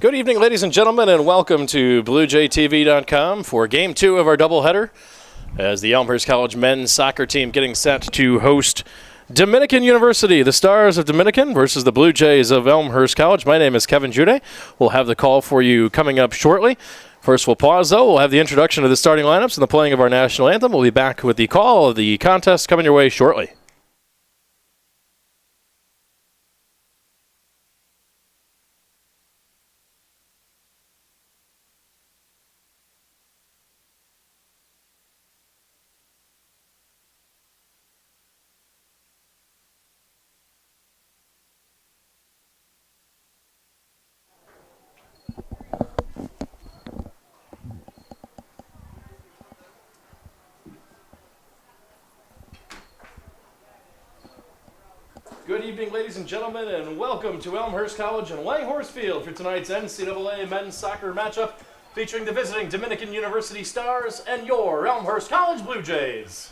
Good evening, ladies and gentlemen, and welcome to BlueJayTV.com for Game 2 of our doubleheader as the Elmhurst College men's soccer team getting set to host Dominican University, the Stars of Dominican versus the Blue Jays of Elmhurst College. My name is Kevin Jude. We'll have the call for you coming up shortly. First, we'll pause, though. We'll have the introduction of the starting lineups and the playing of our national anthem. We'll be back with the call of the contest coming your way shortly. Good evening, ladies and gentlemen, and welcome to Elmhurst College and Langhorse Field for tonight's NCAA men's soccer matchup featuring the visiting Dominican University Stars and your Elmhurst College Blue Jays.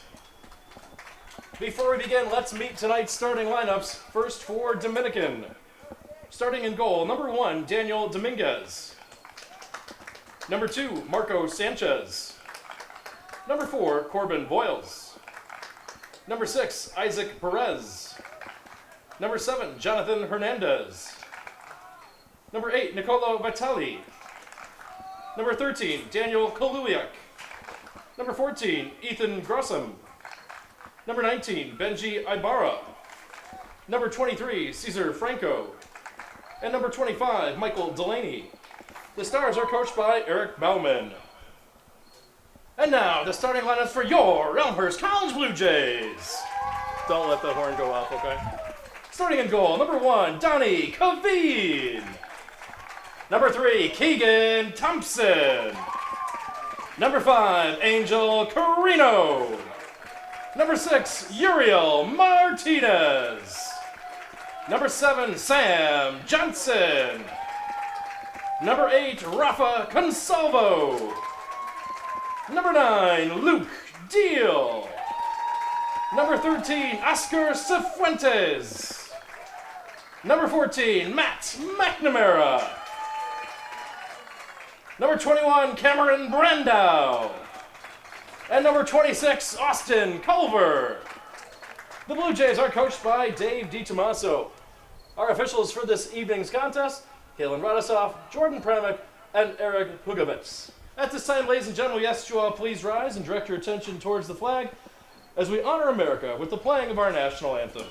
Before we begin, let's meet tonight's starting lineups. First for Dominican. Starting in goal, number 1, Daniel Dominguez. Number 2, Marco Sanchez. Number 4, Corbin Boyles. Number 6, Isaac Perez. Number 7, Jonathan Hernandez. Number 8, Nicolo Vitali. Number 13, Daniel Koluyak. Number 14, Ethan Grossum. Number 19, Benji Ibarra. Number 23, Cesar Franco. And number 25, Michael Delaney. The Stars are coached by Eric Bauman. And now, the starting lineups for your Elmhurst College Blue Jays. Don't let the horn go off, okay? Starting in goal, number 1, Donnie Kaveen. Number 3, Keegan Thompson. Number 5, Angel Carino. Number 6, Uriel Martinez. Number 7, Sam Johnson. Number 8, Rafa Consalvo. Number 9, Luke Deal. Number 13, Oscar Cifuentes. Number 14, Matt McNamara. Number 21, Cameron Brandow. And number 26, Austin Culver. The Blue Jays are coached by Dave DiTomaso. Our officials for this evening's contest, Kalen Radosoff, Jordan Pramick, and Eric Hugovitz. At this time, ladies and gentlemen, we ask you all please rise and direct your attention towards the flag as we honor America with the playing of our national anthem.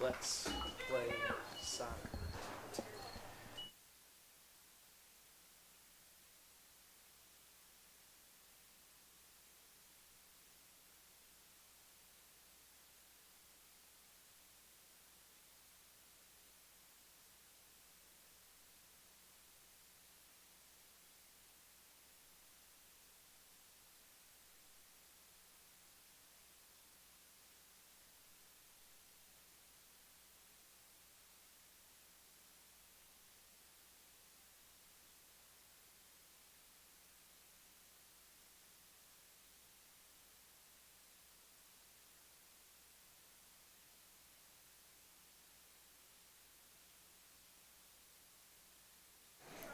Let's play soccer.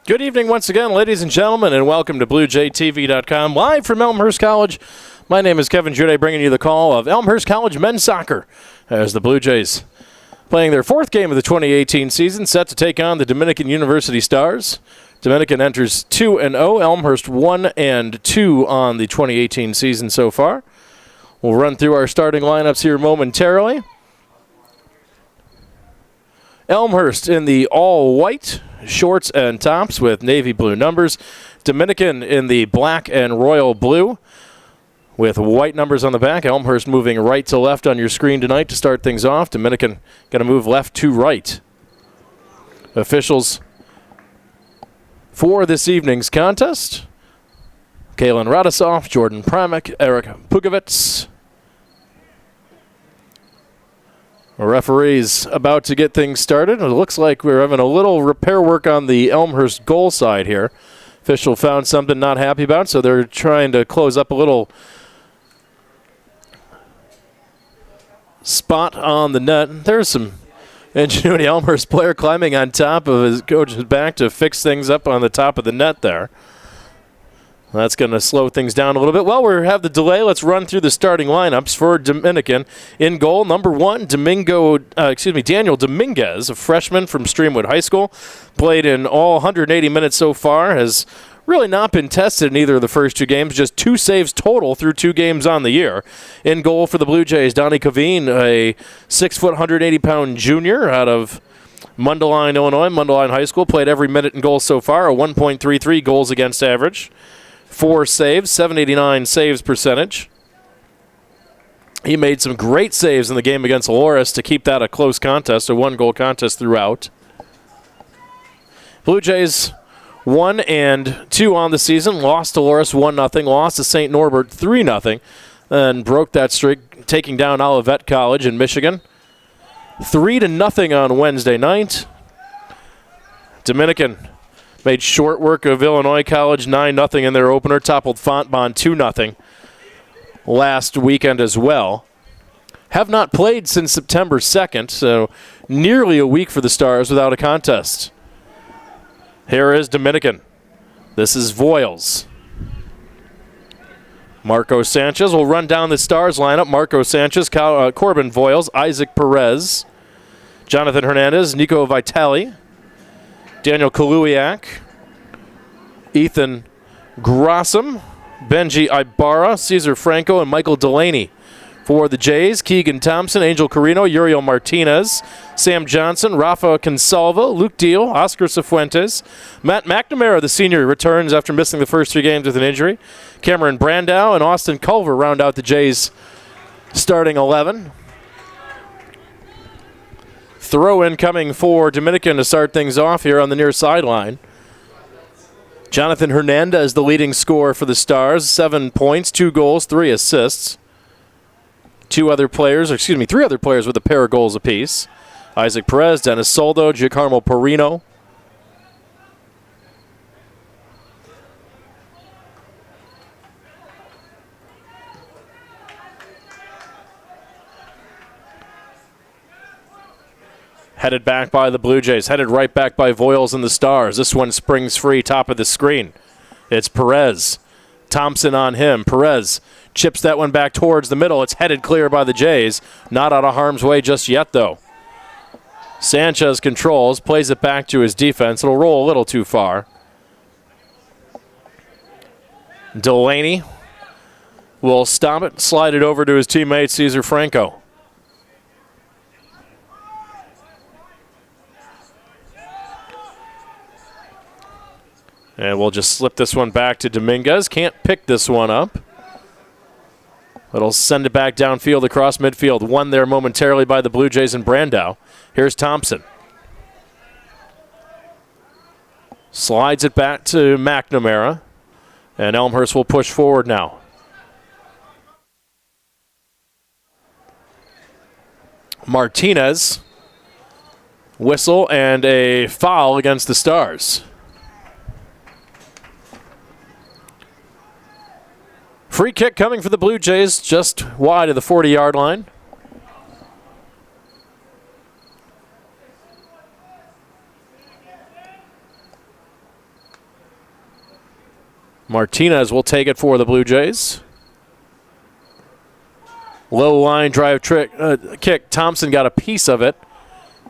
Good evening once again, ladies and gentlemen, and welcome to BlueJayTV.com, live from Elmhurst College. My name is Kevin Jude, bringing you the call of Elmhurst College men's soccer as the Blue Jays playing their fourth game of the 2018 season, set to take on the Dominican University Stars. Dominican enters 2-0, Elmhurst 1-2 on the 2018 season so far. We'll run through our starting lineups here momentarily. Elmhurst in the all-white shorts and tops with navy blue numbers. Dominican in the black and royal blue with white numbers on the back. Elmhurst moving right to left on your screen tonight to start things off. Dominican going to move left to right. Officials for this evening's contest: Kalen Radisoff, Jordan Pramek, Eric Pugovitz. Referees about to get things started. It looks like we're having a little repair work on the Elmhurst goal side here. Official found something not happy about, so they're trying to close up a little spot on the net. There's some ingenuity. Elmhurst player climbing on top of his coach's back to fix things up on the top of the net there. That's going to slow things down a little bit. Well, we have the delay. Let's run through the starting lineups for Dominican. In goal, number one, Daniel Dominguez, a freshman from Streamwood High School. Played in all 180 minutes so far. Has really not been tested in either of the first two games. Just 2 saves total through 2 games on the year. In goal for the Blue Jays, Donnie Caveen, a 6-foot, 180-pound junior out of Mundelein, Illinois. Mundelein High School. Played every minute in goal so far. A 1.33 goals against average. 4 saves, 789 saves percentage. He made some great saves in the game against Loras to keep that a close contest, a 1-goal contest throughout. Blue Jays 1-2 on the season. Lost to Loras 1-0. Lost to St. Norbert 3-0. And broke that streak, taking down Olivet College in Michigan 3-0 on Wednesday night. Dominican made short work of Illinois College 9-0 in their opener. Toppled Fontbonne 2-0 last weekend as well. Have not played since September 2nd, so nearly a week for the Stars without a contest. Here is Dominican. This is Voiles. Marco Sanchez will run down the Stars lineup. Marco Sanchez, Corbin Voiles, Isaac Perez, Jonathan Hernandez, Nico Vitale, Daniel Kaluiak, Ethan Grossum, Benji Ibarra, Cesar Franco, and Michael Delaney. For the Jays, Keegan Thompson, Angel Carino, Uriel Martinez, Sam Johnson, Rafa Consalva, Luke Deal, Oscar Cifuentes. Matt McNamara, the senior, returns after missing the first 3 games with an injury. Cameron Brandow and Austin Culver round out the Jays' starting 11. Throw-in coming for Dominican to start things off here on the near sideline. Jonathan Hernandez, the leading scorer for the Stars. 7 points, 2 goals, 3 assists. 3 other players with a pair of goals apiece. Isaac Perez, Dennis Soldo, Giacomo Perino. Headed back by the Blue Jays. Headed right back by Voiles and the Stars. This one springs free, top of the screen. It's Perez. Thompson on him. Perez chips that one back towards the middle. It's headed clear by the Jays. Not out of harm's way just yet, though. Sanchez controls, plays it back to his defense. It'll roll a little too far. Delaney will stop it, slide it over to his teammate, Cesar Franco. And we'll just slip this one back to Dominguez. Can't pick this one up. It'll send it back downfield across midfield. Won there momentarily by the Blue Jays and Brandow. Here's Thompson. Slides it back to McNamara. And Elmhurst will push forward now. Martinez. Whistle and a foul against the Stars. Free kick coming for the Blue Jays, just wide of the 40-yard line. Martinez will take it for the Blue Jays. Low line drive kick. Thompson got a piece of it.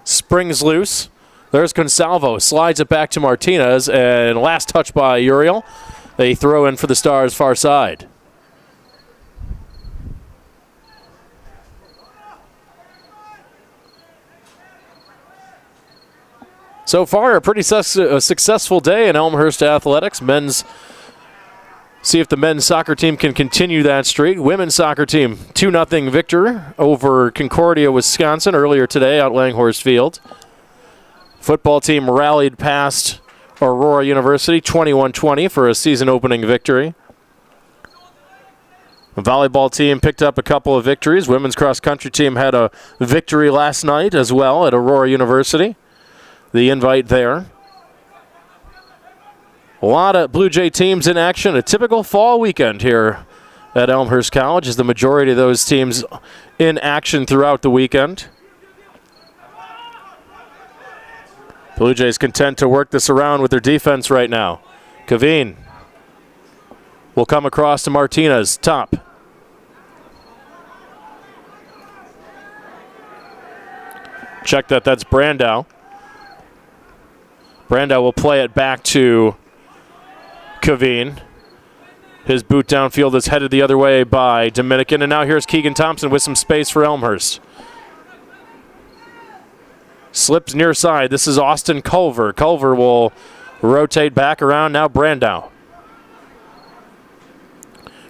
Springs loose. There's Consalvo. Slides it back to Martinez. And last touch by Uriel. They throw in for the Stars far side. So far, a pretty successful day in Elmhurst athletics. See if the men's soccer team can continue that streak. Women's soccer team, 2-0 victor over Concordia, Wisconsin earlier today out Langhorse Field. Football team rallied past Aurora University 21-20 for a season-opening victory. The volleyball team picked up a couple of victories. Women's cross-country team had a victory last night as well at Aurora University. The invite there. A lot of Blue Jay teams in action. A typical fall weekend here at Elmhurst College as the majority of those teams in action throughout the weekend. Blue Jays content to work this around with their defense right now. Kaveen will come across to Martinez, top. Check that, that's Brandow. Brandow will play it back to Kaveen. His boot downfield is headed the other way by Dominican. And now here's Keegan Thompson with some space for Elmhurst. Slips near side. This is Austin Culver. Culver will rotate back around. Now Brandow.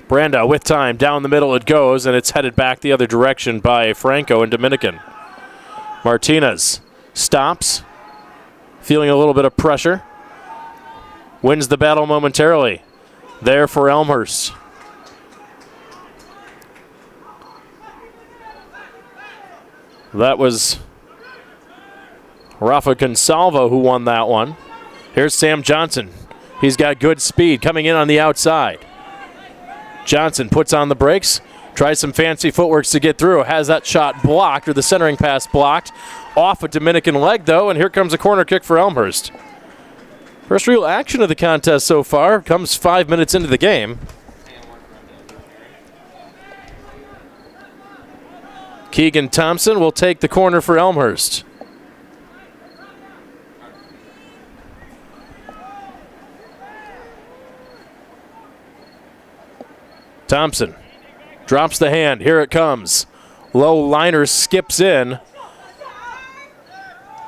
Brandow with time. Down the middle it goes, and it's headed back the other direction by Franco and Dominican. Martinez stops. Feeling a little bit of pressure. Wins the battle momentarily. There for Elmhurst. That was Rafa Consalvo who won that one. Here's Sam Johnson. He's got good speed coming in on the outside. Johnson puts on the brakes. Tries some fancy footwork to get through. Has that shot blocked, or the centering pass blocked. Off a Dominican leg, though, and here comes a corner kick for Elmhurst. First real action of the contest so far. Comes 5 minutes into the game. Keegan Thompson will take the corner for Elmhurst. Thompson drops the hand. Here it comes. Low liner skips in.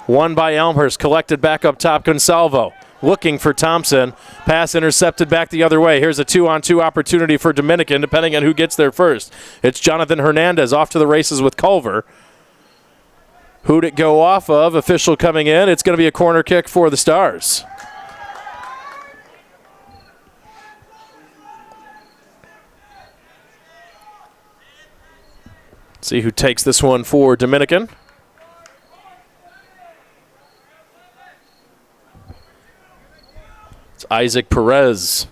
Won by Elmhurst. Collected back up top. Consalvo looking for Thompson. Pass intercepted back the other way. Here's a 2-on-2 opportunity for Dominican, depending on who gets there first. It's Jonathan Hernandez off to the races with Culver. Who'd it go off of? Official coming in. It's going to be a corner kick for the Stars. See who takes this one for Dominican. It's Isaac Perez.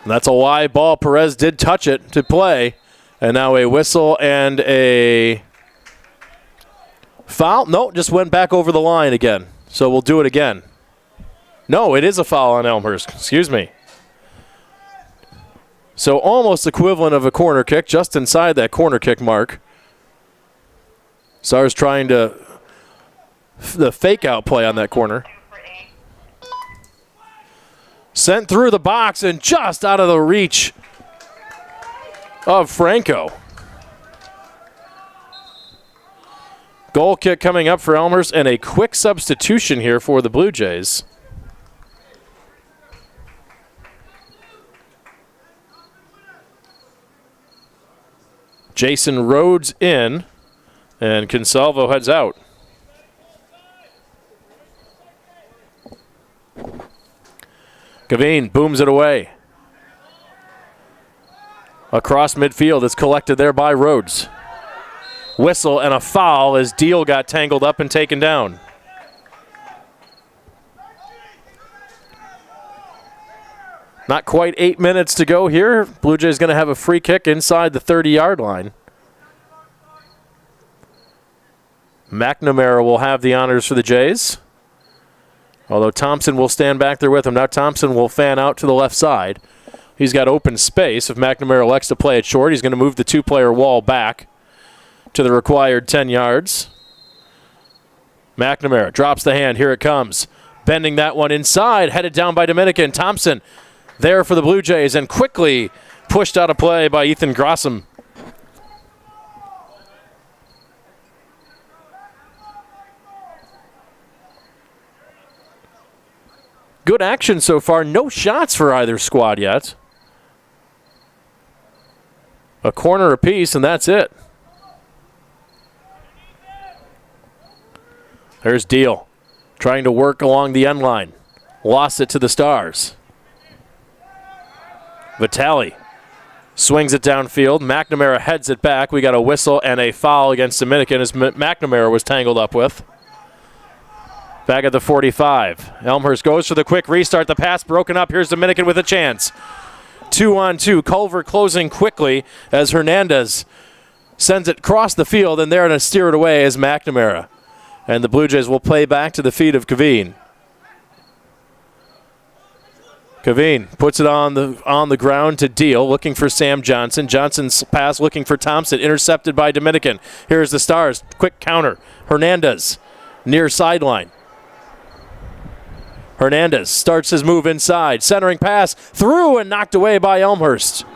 And that's a wide ball. Perez did touch it to play. And now a whistle and a foul. No, just went back over the line again. So we'll do it again. No, it is a foul on Elmhurst. Excuse me. So almost equivalent of a corner kick, just inside that corner kick mark. Stars trying to the fake out play on that corner. Sent through the box and just out of the reach of Franco. Goal kick coming up for Elmhurst, and a quick substitution here for the Blue Jays. Jason Rhodes in, and Consalvo heads out. Gavin booms it away. Across midfield, it's collected there by Rhodes. Whistle and a foul as Deal got tangled up and taken down. Not quite 8 minutes to go here. Blue Jays going to have a free kick inside the 30-yard line. McNamara will have the honors for the Jays. Although Thompson will stand back there with him. Now Thompson will fan out to the left side. He's got open space. If McNamara elects to play it short, he's going to move the two-player wall back to the required 10 yards. McNamara drops the hand. Here it comes. Bending that one inside. Headed down by Dominican. Thompson there for the Blue Jays and quickly pushed out of play by Ethan Grossum. Good action so far. No shots for either squad yet. A corner apiece, and that's it. There's Deal trying to work along the end line. Lost it to the Stars. Vitale swings it downfield. McNamara heads it back. We got a whistle and a foul against Dominican as McNamara was tangled up with. Back at the 45. Elmhurst goes for the quick restart. The pass broken up. Here's Dominican with a chance. 2-on-2. Culver closing quickly as Hernandez sends it across the field, and there to steer it away is McNamara. And the Blue Jays will play back to the feet of Caveen. Caveen puts it on the ground to Deal, looking for Sam Johnson. Johnson's pass looking for Thompson, intercepted by Dominican. Here's the Stars. Quick counter. Hernandez near sideline. Hernandez starts his move inside. Centering pass through and knocked away by Elmhurst.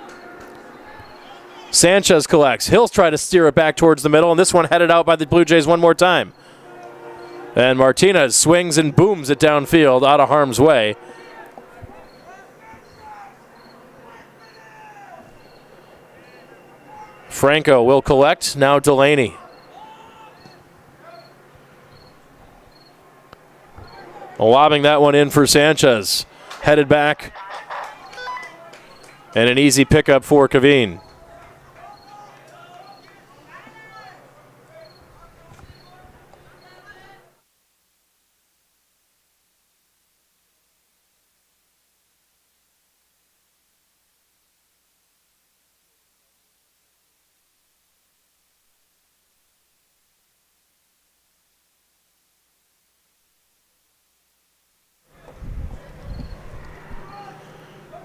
Sanchez collects. He'll try to steer it back towards the middle, and this one headed out by the Blue Jays one more time. And Martinez swings and booms it downfield out of harm's way. Franco will collect. Now Delaney. Lobbing that one in for Sanchez. Headed back. And an easy pickup for Caveen.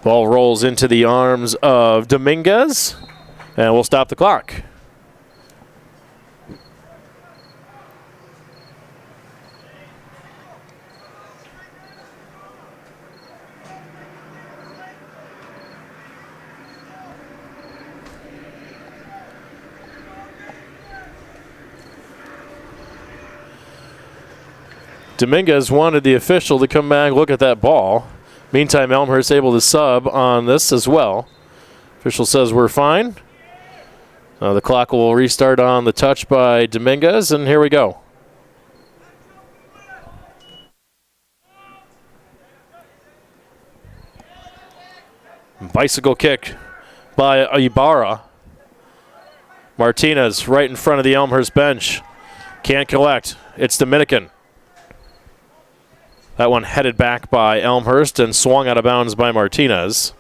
Ball rolls into the arms of Dominguez, and we'll stop the clock. Dominguez wanted the official to come back, look at that ball. Meantime, Elmhurst able to sub on this as well. Official says we're fine. The clock will restart on the touch by Dominguez, and here we go. Bicycle kick by Ibarra. Martinez right in front of the Elmhurst bench. Can't collect. It's Dominican. That one headed back by Elmhurst and swung out of bounds by Martinez.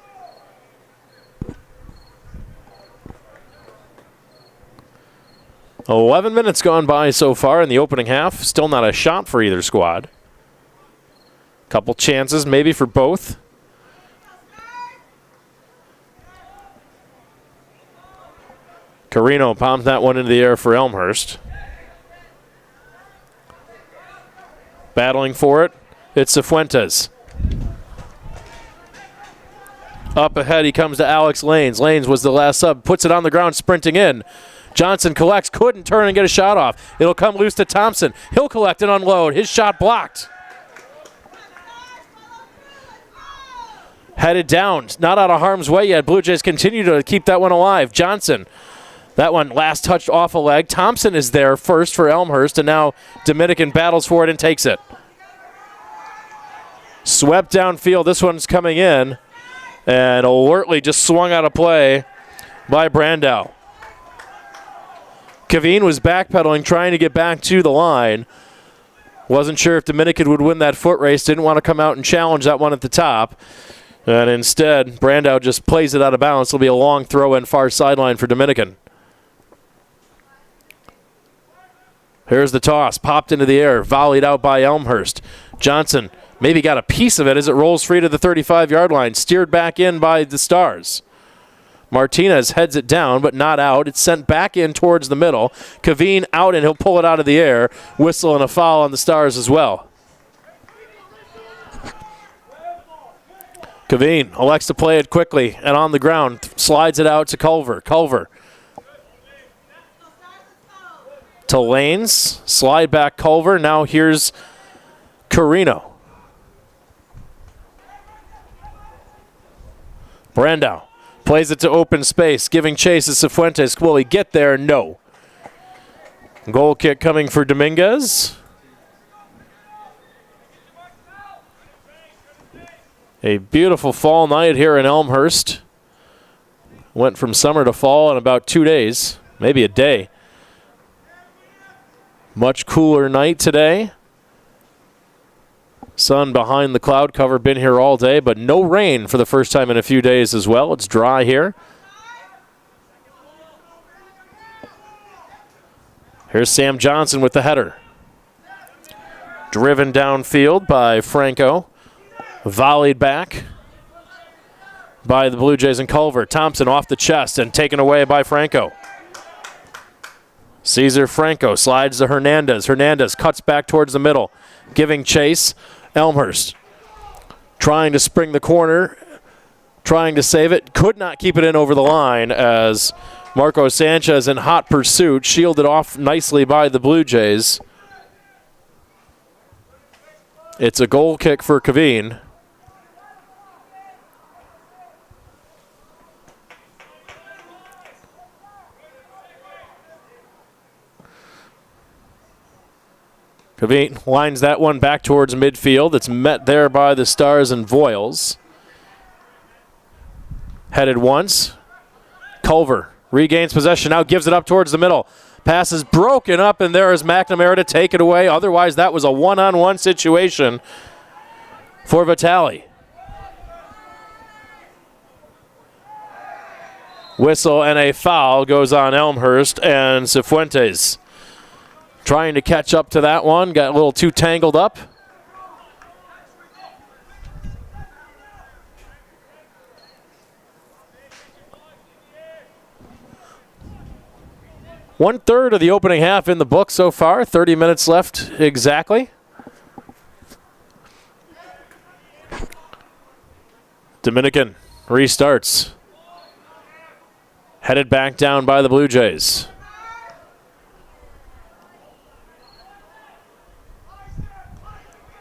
"11 minutes gone by so far in the opening half. Still not a shot for either squad. Couple chances maybe for both. Carino palms that one into the air for Elmhurst. Battling for it. It's Cifuentes. Up ahead, he comes to Alex Lanes. Lanes was the last sub, puts it on the ground, sprinting in. Johnson collects, couldn't turn and get a shot off. It'll come loose to Thompson. He'll collect and unload. His shot blocked. Headed down, not out of harm's way yet. Blue Jays continue to keep that one alive. Johnson, that one last touched off a leg. Thompson is there first for Elmhurst, and now Dominican battles for it and takes it. Swept downfield. This one's coming in. And alertly just swung out of play by Brandow. Caveen was backpedaling, trying to get back to the line. Wasn't sure if Dominican would win that foot race. Didn't want to come out and challenge that one at the top. And instead, Brandow just plays it out of bounds. It'll be a long throw in far sideline for Dominican. Here's the toss, popped into the air, volleyed out by Elmhurst. Johnson maybe got a piece of it as it rolls free to the 35-yard line, steered back in by the Stars. Martinez heads it down, but not out. It's sent back in towards the middle. Kaveen out, and he'll pull it out of the air. Whistle and a foul on the Stars as well. Kaveen elects to play it quickly and on the ground. Slides it out to Culver. Culver to Lanes. Slide back Culver. Now here's Carino. Brandow plays it to open space, giving chase to Cifuentes. Will he get there? No. Goal kick coming for Dominguez. A beautiful fall night here in Elmhurst. Went from summer to fall in about 2 days, maybe a day. Much cooler night today. Sun behind the cloud cover, been here all day, but no rain for the first time in a few days as well. It's dry here. Here's Sam Johnson with the header. Driven downfield by Franco. Volleyed back by the Blue Jays and Culver. Thompson off the chest and taken away by Franco. Cesar Franco slides to Hernandez. Hernandez cuts back towards the middle, giving chase. Elmhurst trying to spring the corner, trying to save it. Could not keep it in over the line as Marco Sanchez in hot pursuit, shielded off nicely by the Blue Jays. It's a goal kick for Kaveen. Kaveen lines that one back towards midfield. It's met there by the Stars and Voiles. Headed once. Culver regains possession, now gives it up towards the middle. Pass is broken up, and there is McNamara to take it away. Otherwise, that was a one-on-one situation for Vitale. Whistle and a foul goes on Elmhurst, and Cifuentes trying to catch up to that one. Got a little too tangled up. One-third of the opening half in the book so far. 30 minutes left exactly. Dominican restarts. Headed back down by the Blue Jays.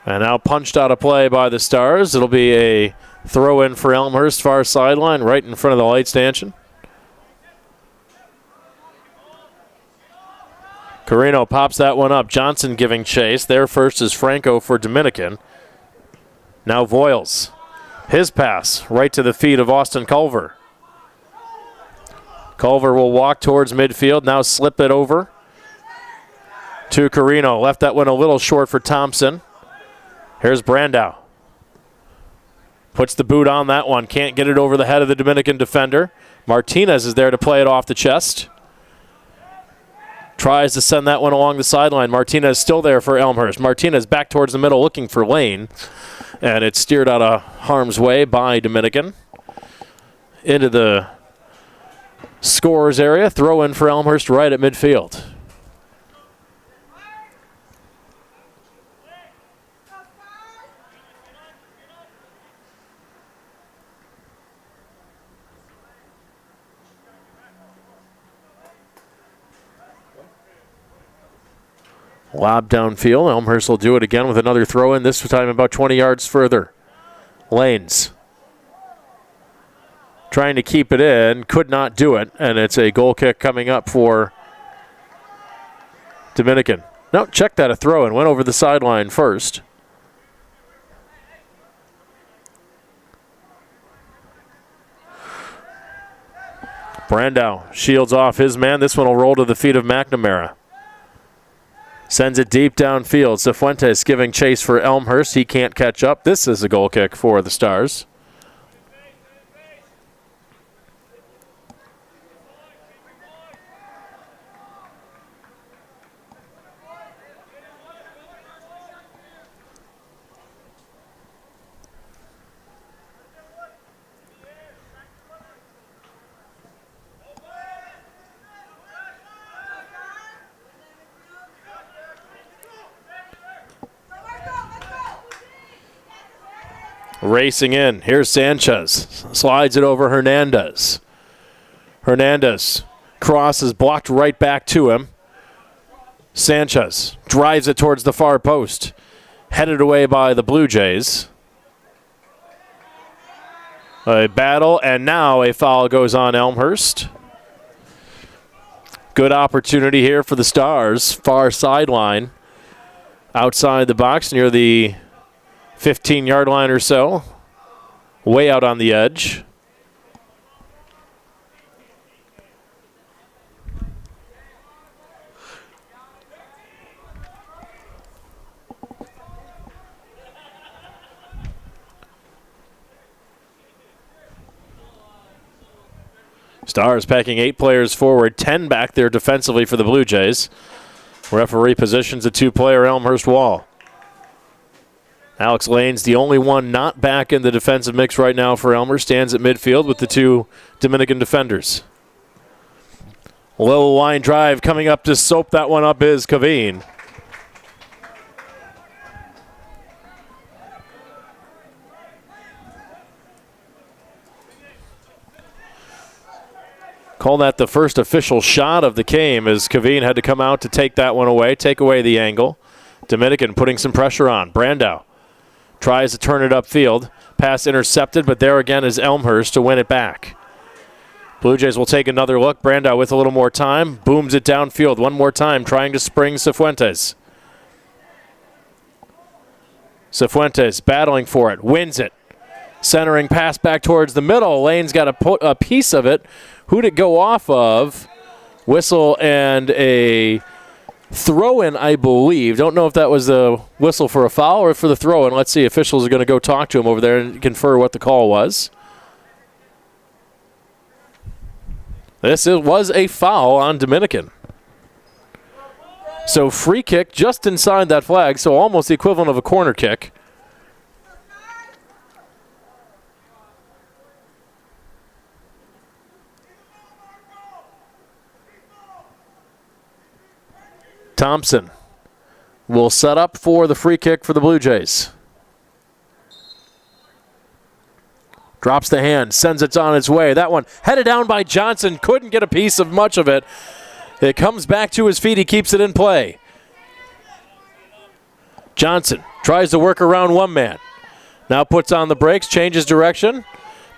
And now punched out of play by the Stars. It'll be a throw-in for Elmhurst, far sideline, right in front of the light stanchion. Carino pops that one up. Johnson giving chase. There first is Franco for Dominican. Now Voiles. His pass right to the feet of Austin Culver. Culver will walk towards midfield. Now slip it over to Carino. Left that one a little short for Thompson. Here's Brandow. Puts the boot on that one. Can't get it over the head of the Dominican defender. Martinez is there to play it off the chest. Tries to send that one along the sideline. Martinez still there for Elmhurst. Martinez back towards the middle looking for Lane. And it's steered out of harm's way by Dominican. Into the scorer's area. Throw in for Elmhurst right at midfield. Lob downfield. Elmhurst will do it again with another throw in, this time about 20 yards further. Lanes trying to keep it in, could not do it, and it's a goal kick coming up for Dominican. No, check that, a throw in, went over the sideline first. Brandow shields off his man. This one will roll to the feet of McNamara. Sends it deep downfield. Cifuentes giving chase for Elmhurst. He can't catch up. This is a goal kick for the Stars. Racing in. Here's Sanchez. Slides it over Hernandez. Hernandez crosses, blocked right back to him. Sanchez drives it towards the far post. Headed away by the Blue Jays. A battle, and now a foul goes on Elmhurst. Good opportunity here for the Stars. Far sideline. Outside the box near the 15-yard line or so. Way out on the edge. Stars packing 8 players forward, 10 back there defensively for the Blue Jays. Referee positions a 2-player Elmhurst wall. Alex Lane's the only one not back in the defensive mix right now for Elmhurst. Stands at midfield with the 2 Dominican defenders. A little line drive coming up to soap that one up is Kaveen. Call that the first official shot of the game as Kaveen had to come out to take that one away, take away the angle. Dominican putting some pressure on. Brandow tries to turn it upfield. Pass intercepted, but there again is Elmhurst to win it back. Blue Jays will take another look. Brandow with a little more time. Booms it downfield one more time, trying to spring Cifuentes. Cifuentes battling for it. Wins it. Centering pass back towards the middle. Lane's got a piece of it. Who'd it go off of? Whistle and a throw-in, I believe. Don't know if that was a whistle for a foul or for the throw-in. Let's see. Officials are going to go talk to him over there and confer what the call was. Was a foul on Dominican. So free kick just inside that flag, so almost the equivalent of a corner kick. Thompson will set up for the free kick for the Blue Jays. Drops the hand, sends it on its way. That one headed down by Johnson. Couldn't get a piece of much of it. It comes back to his feet. He keeps it in play. Johnson tries to work around one man. Now puts on the brakes, changes direction,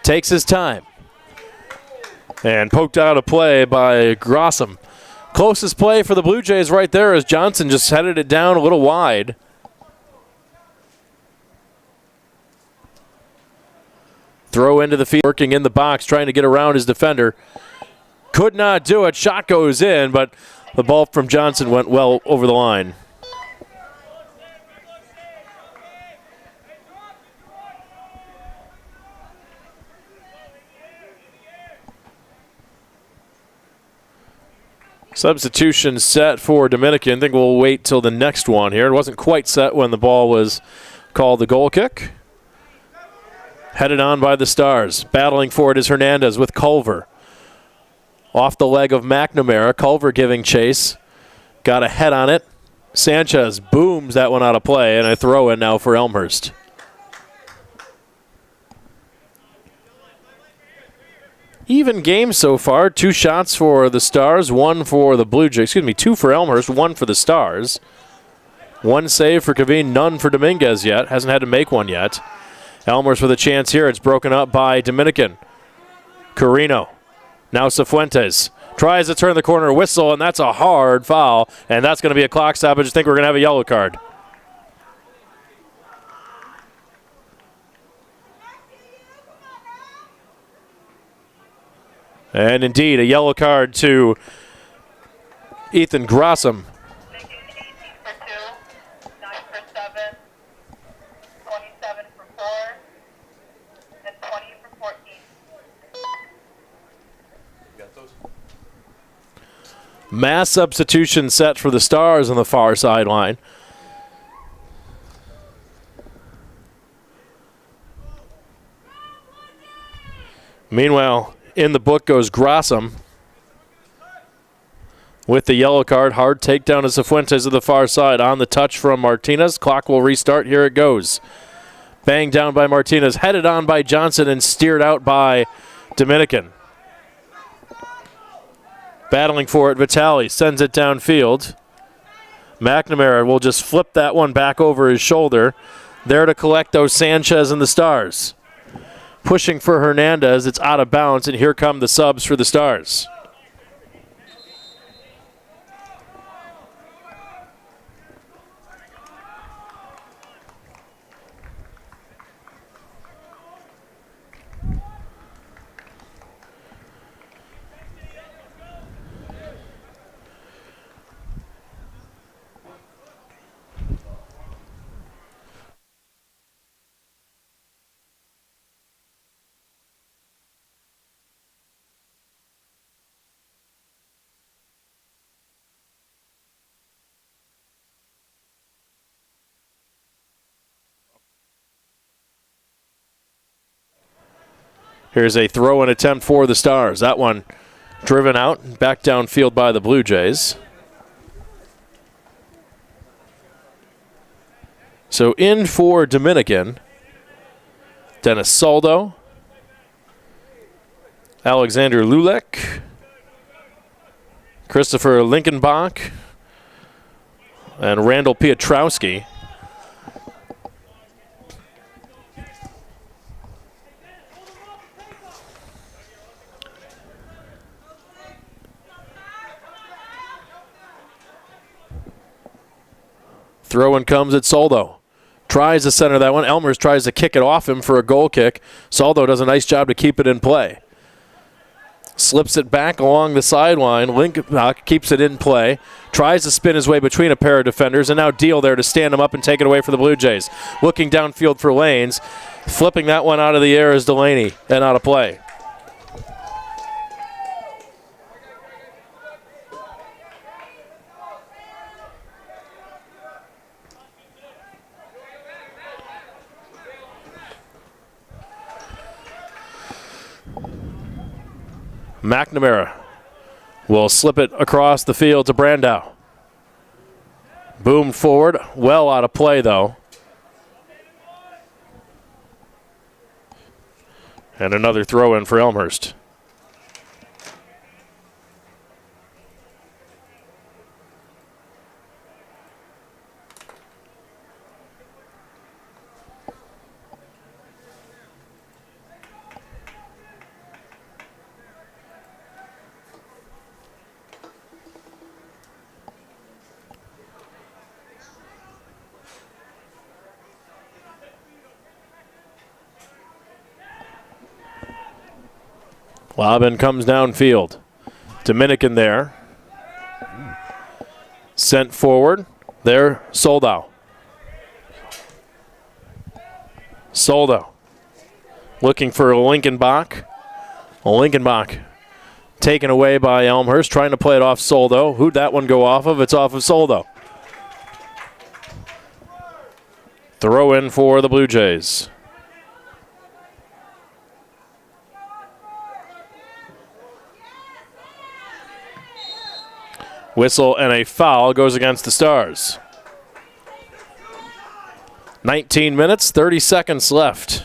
takes his time. And poked out of play by Grossum. Closest play for the Blue Jays right there as Johnson just headed it down a little wide. Throw into the field, working in the box, trying to get around his defender. Could not do it. Shot goes in, but the ball from Johnson went well over the line. Substitution set for Dominican. I think we'll wait till the next one here. It wasn't quite set when the ball was called the goal kick. Headed on by the Stars. Battling for it is Hernandez with Culver. Off the leg of McNamara. Culver giving chase. Got a head on it. Sanchez booms that one out of play, and a throw in now for Elmhurst. Even game so far. 2 shots for the Stars, 1 for the Blue Jays. 2 for Elmhurst, 1 for the Stars. 1 save for Kaveen, none for Dominguez yet. Hasn't had to make one yet. Elmhurst with a chance here. It's broken up by Dominican. Carino. Now Cifuentes. Tries to turn the corner, whistle, and that's a hard foul. And that's going to be a clock stoppage. I think we're going to have a yellow card. And indeed, a yellow card to Ethan Grossum. 18 for 2, 9 for 7, 27 for 4, and 20 for 14. You got those? Mass substitution set for the Stars on the far sideline. Meanwhile, in the book goes Grossum with the yellow card. Hard takedown to Cifuentes to the far side. On the touch from Martinez. Clock will restart. Here it goes. Banged down by Martinez, headed on by Johnson and steered out by Dominican. Battling for it, Vitale sends it downfield. McNamara will just flip that one back over his shoulder. There to collect those Sanchez and the Stars. Pushing for Hernandez, it's out of bounds, and here come the subs for the Stars. Here's a throw-in attempt for the Stars. That one driven out, back downfield by the Blue Jays. So in for Dominican, Dennis Saldo, Alexander Lulek, Christopher Linkenbach, and Randall Piotrowski. Throw-in comes at Soldo. Tries to center that one. Elmhurst tries to kick it off him for a goal kick. Soldo does a nice job to keep it in play. Slips it back along the sideline. Linkenbach keeps it in play. Tries to spin his way between a pair of defenders, and now Deal there to stand him up and take it away for the Blue Jays. Looking downfield for Lanes. Flipping that one out of the air is Delaney and out of play. McNamara will slip it across the field to Brandow. Boomed forward, well out of play though. And another throw in for Elmhurst. Lobbin comes downfield. Dominican there. Sent forward. There, Soldo. Soldo. Looking for Linkenbach. Linkenbach taken away by Elmhurst, trying to play it off Soldo. Who'd that one go off of? It's off of Soldo. Throw in for the Blue Jays. Whistle and a foul goes against the Stars. 19 minutes, 30 seconds left.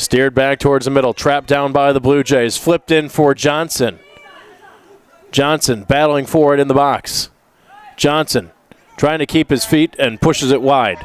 Steered back towards the middle, trapped down by the Blue Jays. Flipped in for Johnson. Johnson battling for it in the box. Johnson trying to keep his feet and pushes it wide.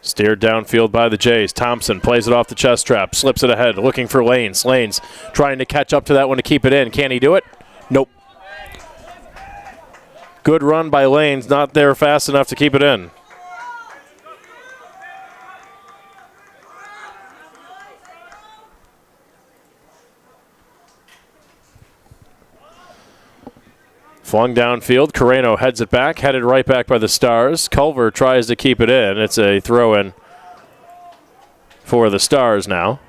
Steered downfield by the Jays. Thompson plays it off the chest trap, slips it ahead, looking for Lanes. Lanes trying to catch up to that one to keep it in. Can he do it? Nope. Good run by Lanes, not there fast enough to keep it in. Flung downfield. Carreno heads it back, headed right back by the Stars. Culver tries to keep it in. It's a throw-in for the Stars now.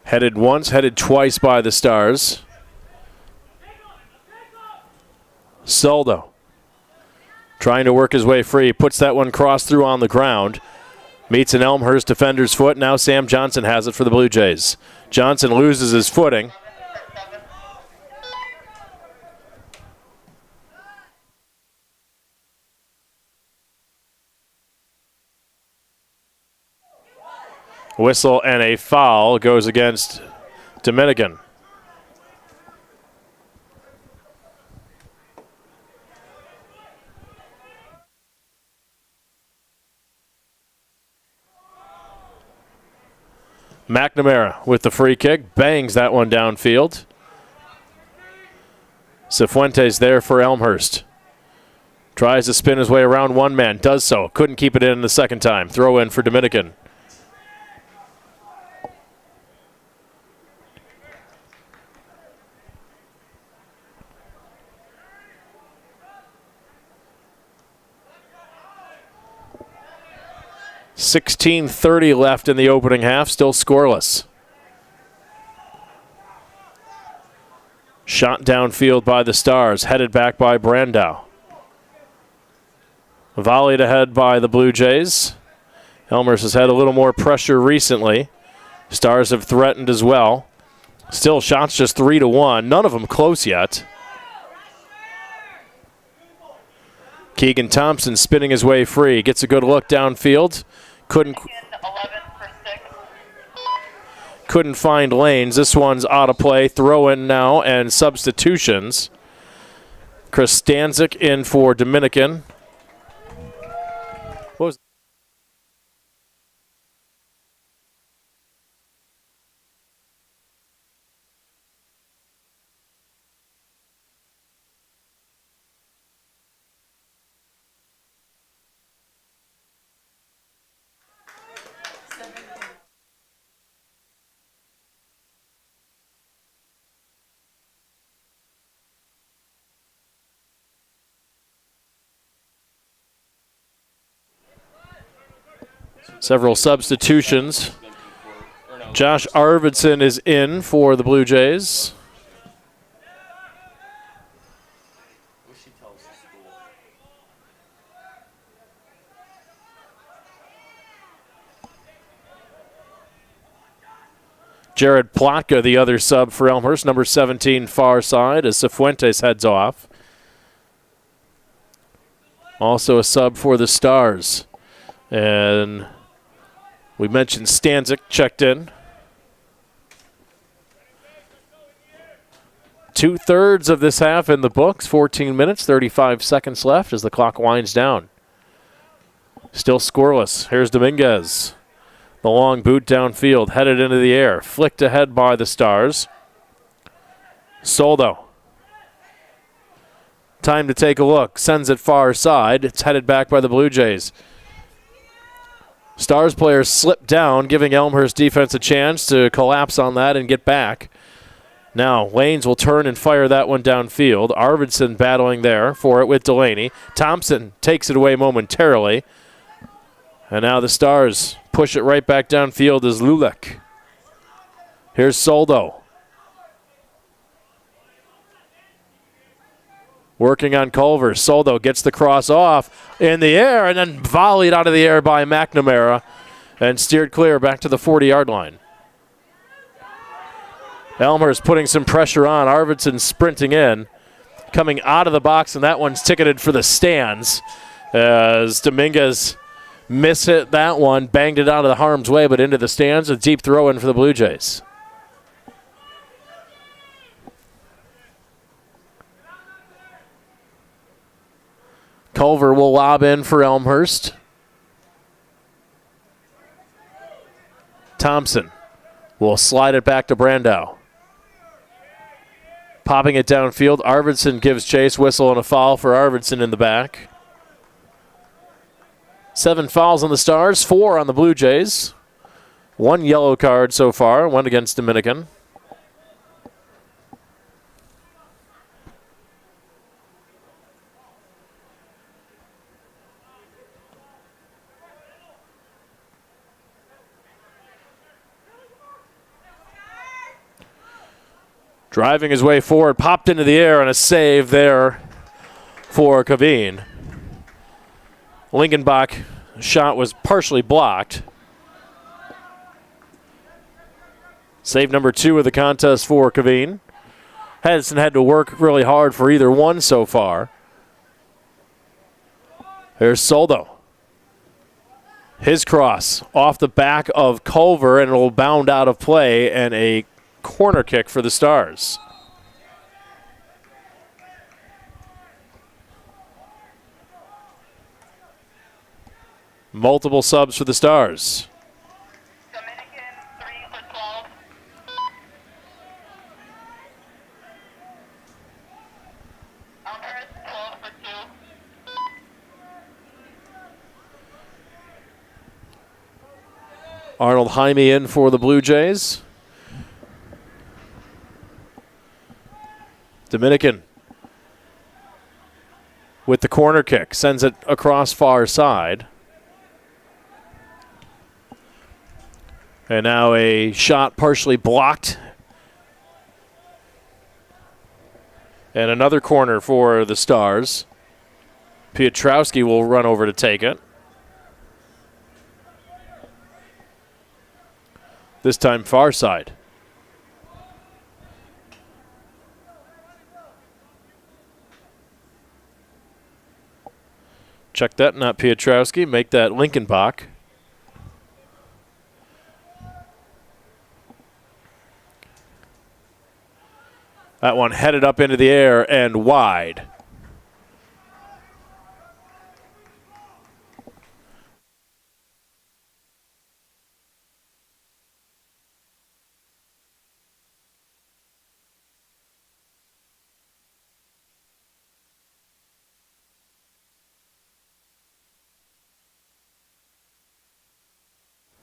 Headed once, headed twice by the Stars. Soldo trying to work his way free. Puts that one cross through on the ground. Meets an Elmhurst defender's foot. Now Sam Johnson has it for the Blue Jays. Johnson loses his footing. Whistle and a foul goes against Dominican. McNamara with the free kick, bangs that one downfield. Cifuentes there for Elmhurst. Tries to spin his way around one man, does so. Couldn't keep it in the second time. Throw in for Dominican. .16:30 left in the opening half, still scoreless. Shot downfield by the Stars, headed back by Brandow. Volleyed ahead by the Blue Jays. Elmhurst has had a little more pressure recently. Stars have threatened as well. Still shots just 3-1, none of them close yet. Keegan Thompson spinning his way free, gets a good look downfield. Couldn't find lanes. This one's out of play. Throw in now and substitutions. Chris Stanzik in for Dominican. What was several substitutions. Josh Arvidsson is in for the Blue Jays. Jared Plotka, the other sub for Elmhurst, number 17 far side, as Cifuentes heads off. Also a sub for the Stars. And we mentioned Stanzik checked in. 2/3 of this half in the books, 14 minutes, 35 seconds left as the clock winds down. Still scoreless. Here's Dominguez. The long boot downfield, headed into the air. Flicked ahead by the Stars. Soldo. Time to take a look. Sends it far side. It's headed back by the Blue Jays. Stars players slip down, giving Elmhurst defense a chance to collapse on that and get back. Now, Lanes will turn and fire that one downfield. Arvidsson battling there for it with Delaney. Thompson takes it away momentarily. And now the Stars push it right back downfield as Lulek. Here's Soldo. Working on Culver. Soldo gets the cross off in the air and then volleyed out of the air by McNamara and steered clear back to the 40-yard line. Elmhurst putting some pressure on. Arvidsson sprinting in. Coming out of the box, and that one's ticketed for the stands as Dominguez mishit that one, banged it out of the harm's way, but into the stands. A deep throw in for the Blue Jays. Culver will lob in for Elmhurst. Thompson will slide it back to Brandow. Popping it downfield, Arvidsson gives chase, whistle and a foul for Arvidsson in the back. 7 fouls on the Stars, 4 on the Blue Jays. 1 yellow card so far, 1 against Dominican. Driving his way forward, popped into the air, and a save there for Kaveen. Linkenbach shot was partially blocked. Save number 2 of the contest for Kaveen. Hasn't had to work really hard for either one so far. Here's Soldo. His cross off the back of Culver, and it'll bound out of play, and a corner kick for the Stars. Multiple subs for the Stars. Dominican 3 for 12. Elmhurst 12 for 2. Arnold Jaime in for the Blue Jays. Dominican with the corner kick, sends it across far side. And now a shot partially blocked. And another corner for the Stars. Piotrowski will run over to take it. This time far side. Check that, not Piotrowski. Make that Linkenbach. That one headed up into the air and wide.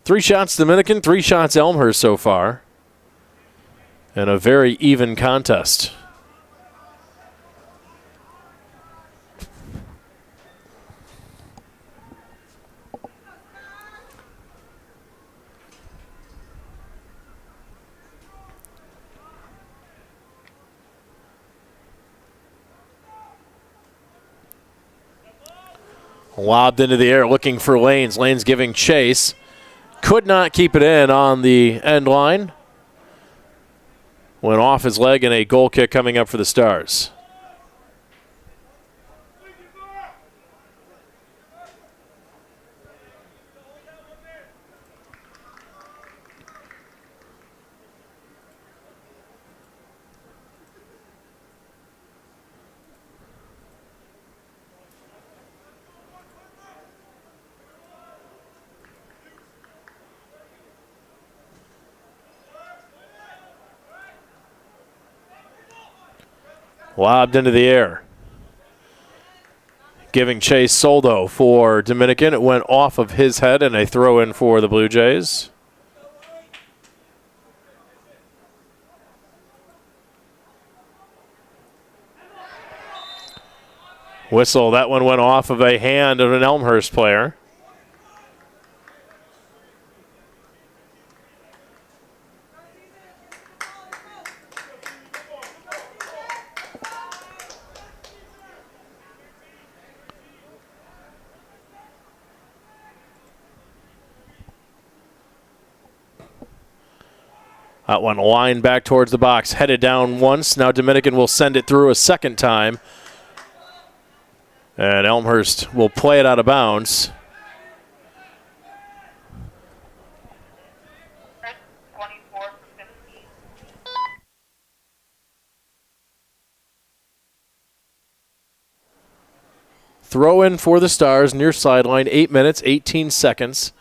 Three shots Dominican, 3 shots Elmhurst so far. And a very even contest. Lobbed into the air looking for Lanes. Lanes giving chase. Could not keep it in on the end line. Went off his leg, and a goal kick coming up for the Stars. Lobbed into the air. Giving chase Soldo for Dominican. It went off of his head, and a throw in for the Blue Jays. Whistle. That one went off of a hand of an Elmhurst player. That one lined back towards the box, headed down once. Now Dominican will send it through a second time. And Elmhurst will play it out of bounds. 24 for 15. Throw in for the Stars near sideline, 8 minutes, 18 seconds.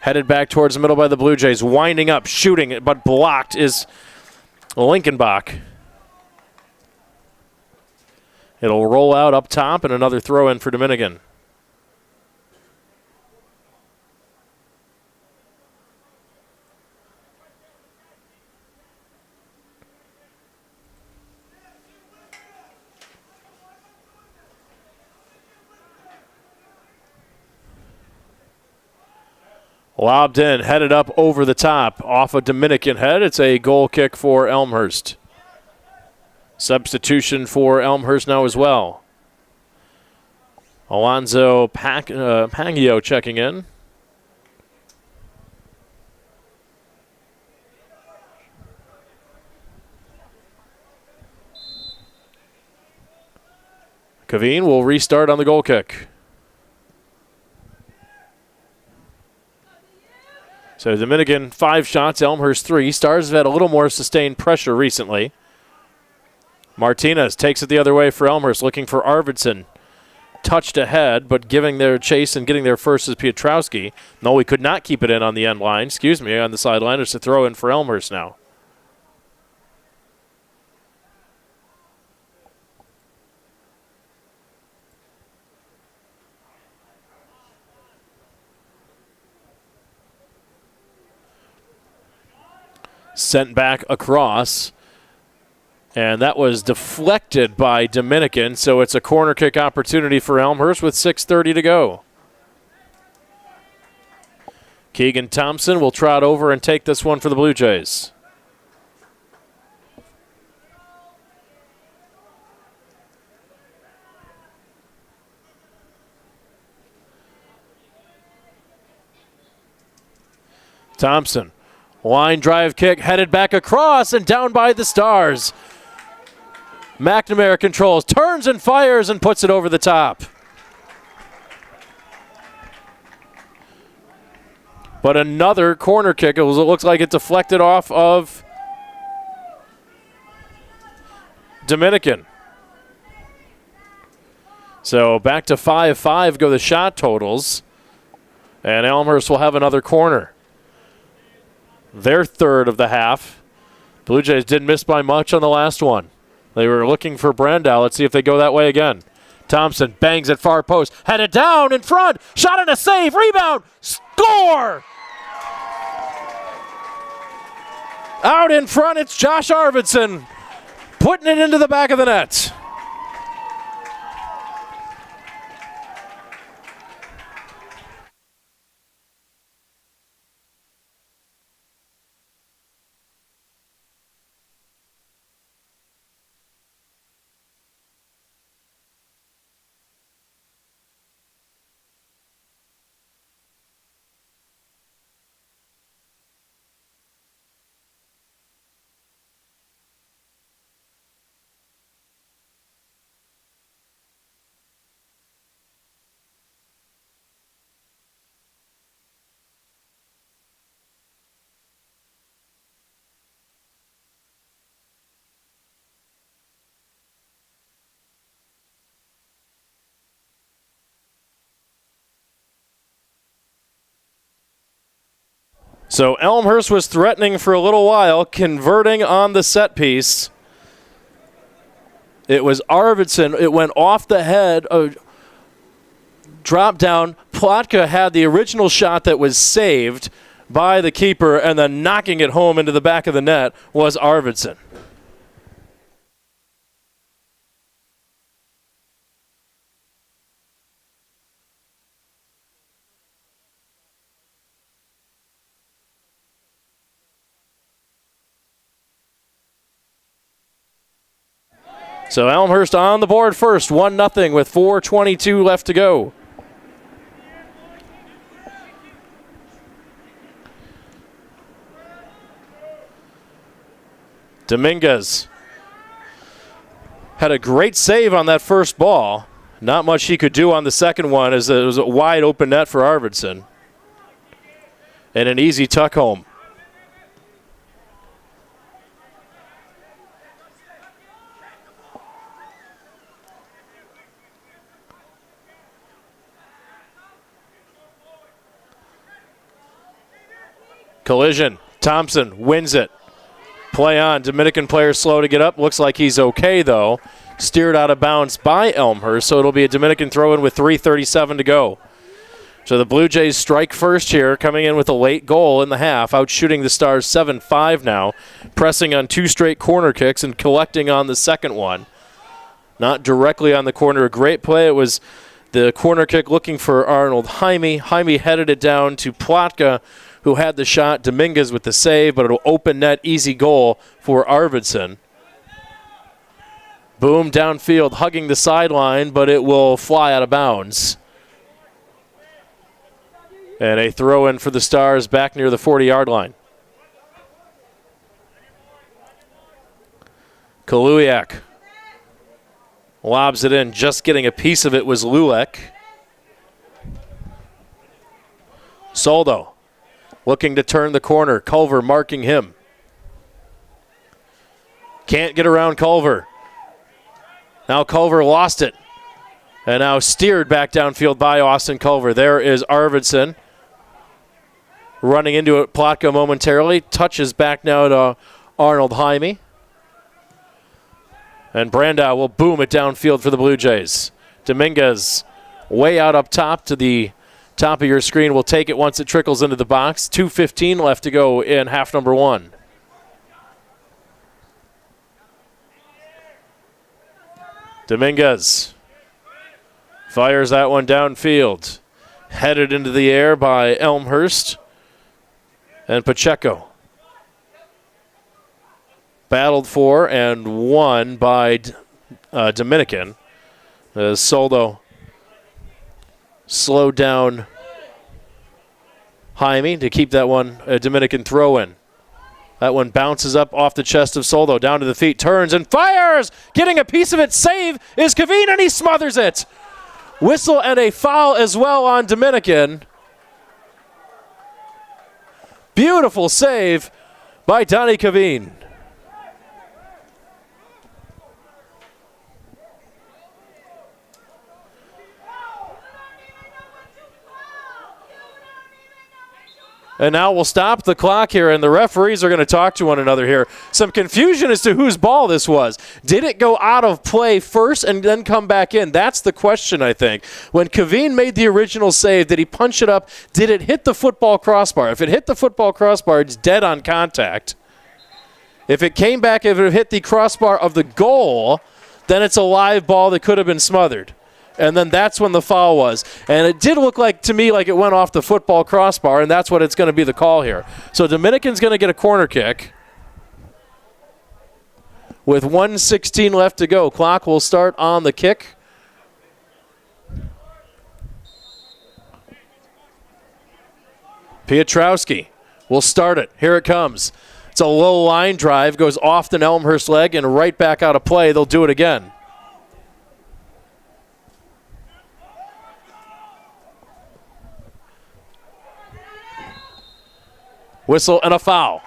Headed back towards the middle by the Blue Jays. Winding up, shooting it, but blocked is Linkenbach. It'll roll out up top, and another throw in for Dominican. Lobbed in, headed up over the top, off a Dominican head. It's a goal kick for Elmhurst. Substitution for Elmhurst now as well. Alonzo Pangio checking in. Kaveen will restart on the goal kick. So Dominican 5 shots, Elmhurst 3. Stars have had a little more sustained pressure recently. Martinez takes it the other way for Elmhurst, looking for Arvidsson. Touched ahead, but giving their chase and getting there first is Piotrowski. No, we could not keep it in on the end line. On the sideline. It's a throw in for Elmhurst now. Sent back across, and that was deflected by Dominican, so it's a corner kick opportunity for Elmhurst with 6:30 to go. Keegan Thompson will trot over and take this one for the Blue Jays. Thompson. Line drive kick headed back across and down by the Stars. McNamara controls, turns and fires and puts it over the top. But another corner kick. It looks like it deflected off of Dominican. So back to 5-5 go the shot totals. And Elmhurst will have another corner. Their third of the half. Blue Jays didn't miss by much on the last one. They were looking for Brandau. Let's see if they go that way again. Thompson bangs at far post. Headed down in front. Shot and a save. Rebound. Score! Out in front, it's Josh Arvidsson putting it into the back of the net. So Elmhurst was threatening for a little while, converting on the set piece. It was Arvidsson. It went off the head, drop down. Plotka had the original shot that was saved by the keeper, and then knocking it home into the back of the net was Arvidsson. So Elmhurst on the board first, 1-0 with 4:22 left to go. Dominguez had a great save on that first ball. Not much he could do on the second one as it was a wide open net for Arvidsson. And an easy tuck home. Collision. Thompson wins it. Play on. Dominican player slow to get up. Looks like he's okay, though. Steered out of bounds by Elmhurst, so it'll be a Dominican throw-in with 3:37 to go. So the Blue Jays strike first here, coming in with a late goal in the half, outshooting the Stars 7-5 now, pressing on 2 straight corner kicks and collecting on the second one. Not directly on the corner. A great play. It was The corner kick looking for Arnold Jaime. Jaime headed it down to Plotka, who had the shot. Dominguez with the save, but it'll open net, easy goal for Arvidsson. Boom, downfield, hugging the sideline, but it will fly out of bounds. And a throw in for the Stars back near the 40-yard line. Kaluyak lobs it in. Just getting a piece of it was Lulek. Soldo looking to turn the corner. Culver marking him. Can't get around Culver. Now Culver lost it. And now steered back downfield by Austin Culver. There is Arvidsson. Running into it, Plotka momentarily. Touches back now to Arnold Jaime. And Brandow will boom it downfield for the Blue Jays. Dominguez way out up top to the top of your screen. Will take it once it trickles into the box. 2:15 left to go in half number one. Dominguez fires that one downfield. Headed into the air by Elmhurst and Pacheco. Battled for and won by Dominican. As Soldo slowed down Jaime to keep that one a Dominican throw in. That one bounces up off the chest of Soldo, down to the feet, turns and fires! Getting a piece of it, save is Kaveen, and he smothers it! Whistle and a foul as well on Dominican. Beautiful save by Donnie Kaveen. And now we'll stop the clock here, and the referees are going to talk to one another here. Some confusion as to whose ball this was. Did it go out of play first and then come back in? That's the question, I think. When Kaveen made the original save, did he punch it up? Did it hit the football crossbar? If it hit the football crossbar, it's dead on contact. If it came back, if it hit the crossbar of the goal, then it's a live ball that could have been smothered. And then that's when the foul was. And it did look like to me like it went off the football crossbar, and that's what it's going to be the call here. So Dominican's going to get a corner kick with 1:16 left to go. Clock will start on the kick. Piotrowski will start it. Here it comes. It's a low line drive, goes off the Elmhurst leg and right back out of play. They'll do it again. Whistle and a foul.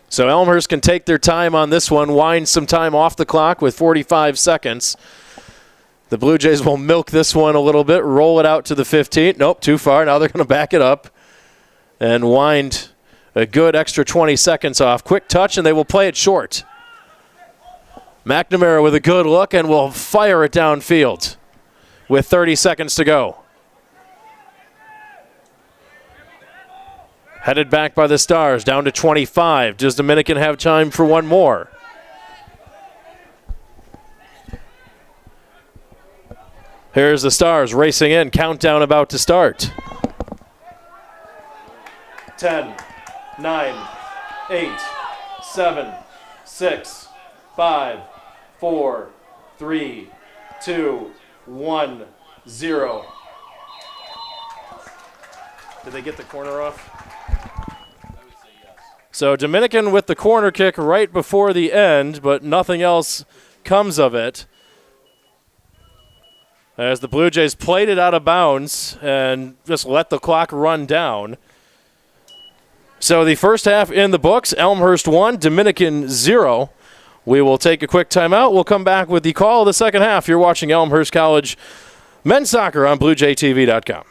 So Elmhurst can take their time on this one, wind some time off the clock with 45 seconds. The Blue Jays will milk this one a little bit, roll it out to the 15. Nope, too far. Now they're going to back it up and wind a good extra 20 seconds off. Quick touch, and they will play it short. McNamara with a good look and will fire it downfield with 30 seconds to go. Headed back by the Stars, down to 25. Does Dominican have time for one more? Here's the Stars racing in. Countdown about to start. 10, 9, 8, 7, 6, 5, 4, 3, 2, 1, 0. Did they get the corner off? So Dominican with the corner kick right before the end, but nothing else comes of it. As the Blue Jays played it out of bounds and just let the clock run down. So the first half in the books, Elmhurst 1, Dominican 0. We will take a quick timeout. We'll come back with the call of the second half. You're watching Elmhurst College men's soccer on BlueJayTV.com.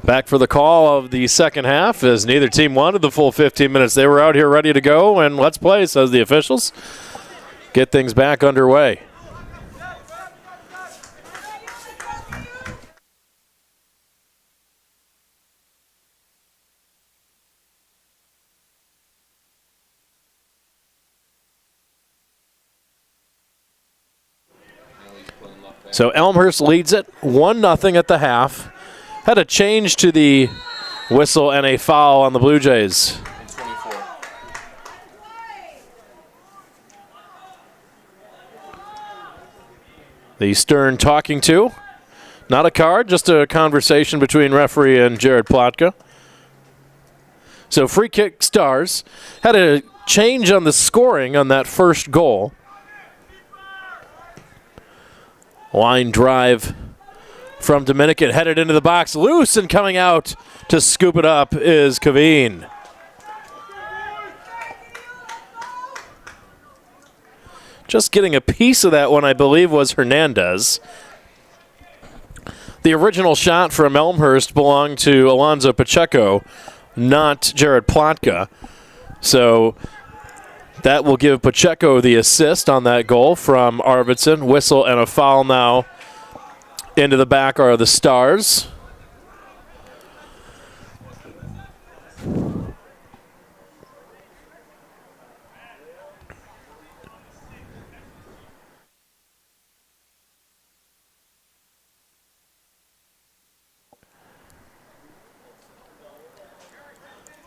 Back for the call of the second half as neither team wanted the full 15 minutes. They were out here ready to go, and let's play, says the officials. Get things back underway. So Elmhurst leads it 1-0 at the half. Had a change to the whistle and a foul on the Blue Jays. The stern talking to. Not a card, just a conversation between referee and Jared Plotka. So free kick Stars. Had a change on the scoring on that first goal. Line drive from Dominican, headed into the box, loose, and coming out to scoop it up is Kaveen. Just getting a piece of that one, I believe, was Hernandez. The original shot from Elmhurst belonged to Alonzo Pacheco, not Jared Plotka. So that will give Pacheco the assist on that goal from Arvidsson. Whistle and a foul now. Into the back are the Stars.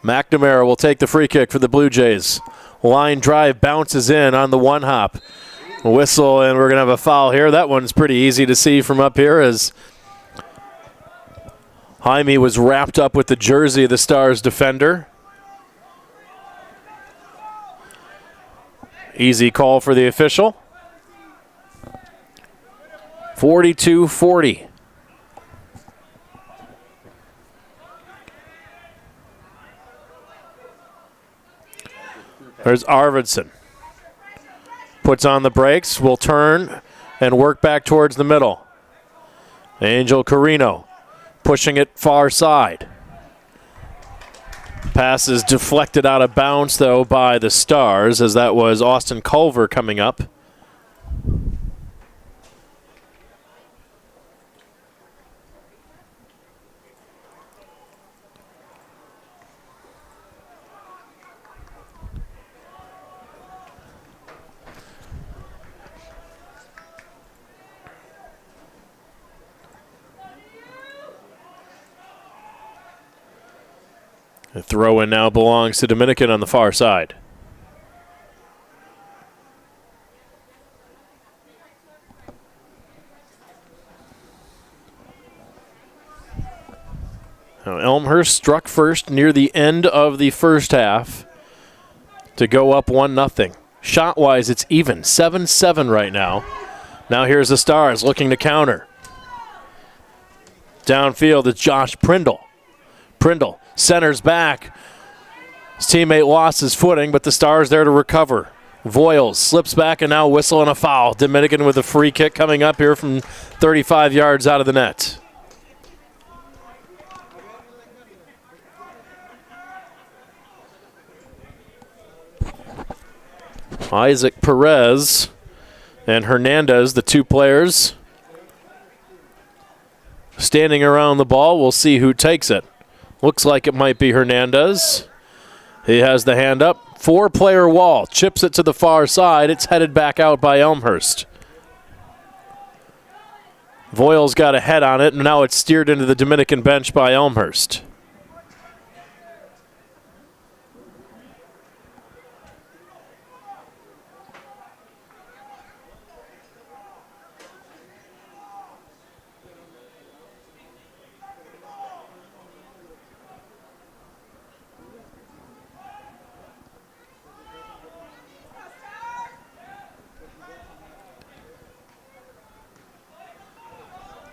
McNamara will take the free kick for the Blue Jays. Line drive bounces in on the one hop. Whistle, and we're going to have a foul here. That one's pretty easy to see from up here as Jaime was wrapped up with the jersey of the Stars defender. Easy call for the official. 42-40. There's Arvidsson. Puts on the brakes, will turn and work back towards the middle. Angel Carino pushing it far side. Pass is deflected out of bounds, though, by the Stars, as that was Austin Culver coming up. The throw-in now belongs to Dominican on the far side. Now Elmhurst struck first near the end of the first half to go up 1-0. Shot-wise, it's even, 7-7 right now. Now here's the Stars looking to counter. Downfield, it's Josh Prindle. Prindle centers back. His teammate lost his footing, but the Stars there to recover. Voiles slips back and now whistle and a foul. Dominican with a free kick coming up here from 35 yards out of the net. Isaac Perez and Hernandez, the two players standing around the ball. We'll see who takes it. Looks like it might be Hernandez. He has the hand up. Four-player wall. Chips it to the far side. It's headed back out by Elmhurst. Voiles got a head on it, and now it's steered into the Dominican bench by Elmhurst.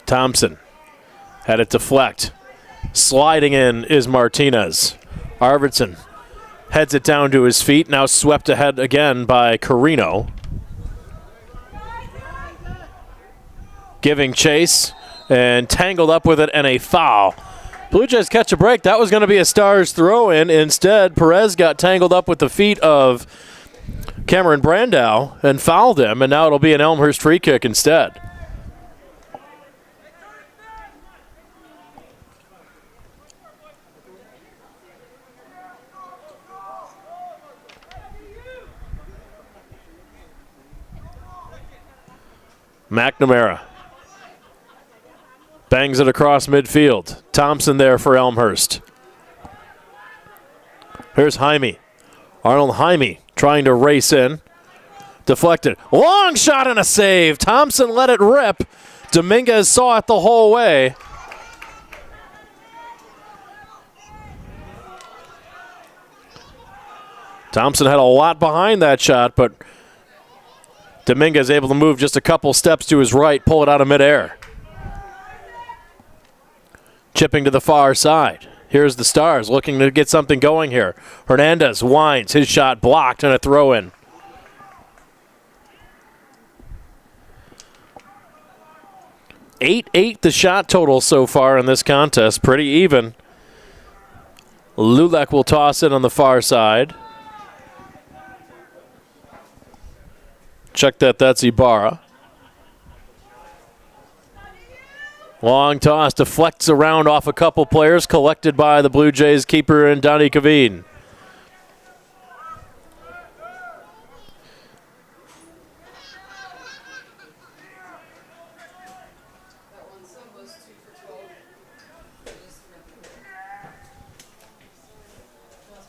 Thompson had it deflect. Sliding in is Martinez. Arvidsson heads it down to his feet, now swept ahead again by Carino. Giving chase and tangled up with it and a foul. Blue Jays catch a break. That was going to be a Stars throw in. Instead, Perez got tangled up with the feet of Cameron Brandow and fouled him, and now it'll be an Elmhurst free kick instead. McNamara bangs it across midfield. Thompson there for Elmhurst. Here's Jaime. Arnold Jaime trying to race in. Deflected. Long shot and a save. Thompson let it rip. Dominguez saw it the whole way. Thompson had a lot behind that shot, but Dominguez able to move just a couple steps to his right, pull it out of midair. Chipping to the far side. Here's the Stars looking to get something going here. Hernandez winds, his shot blocked, and a throw in. Eight the shot total so far in this contest. Pretty even. Lulek will toss it on the far side. Check that's Ibarra. Long toss, deflects around off a couple players, collected by the Blue Jays keeper and Donnie Caveen.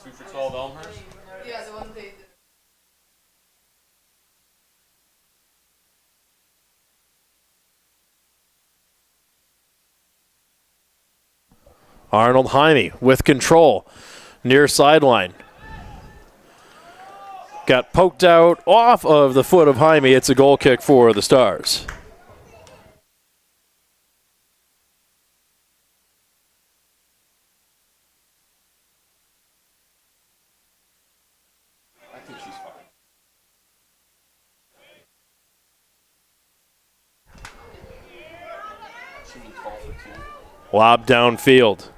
Two for 12 Elmhurst? Yeah, the one they. Arnold Jaime with control, near sideline. Got poked out off of the foot of Jaime. It's a goal kick for the Stars. I think she's fine. She means 12 for 2. Lob downfield.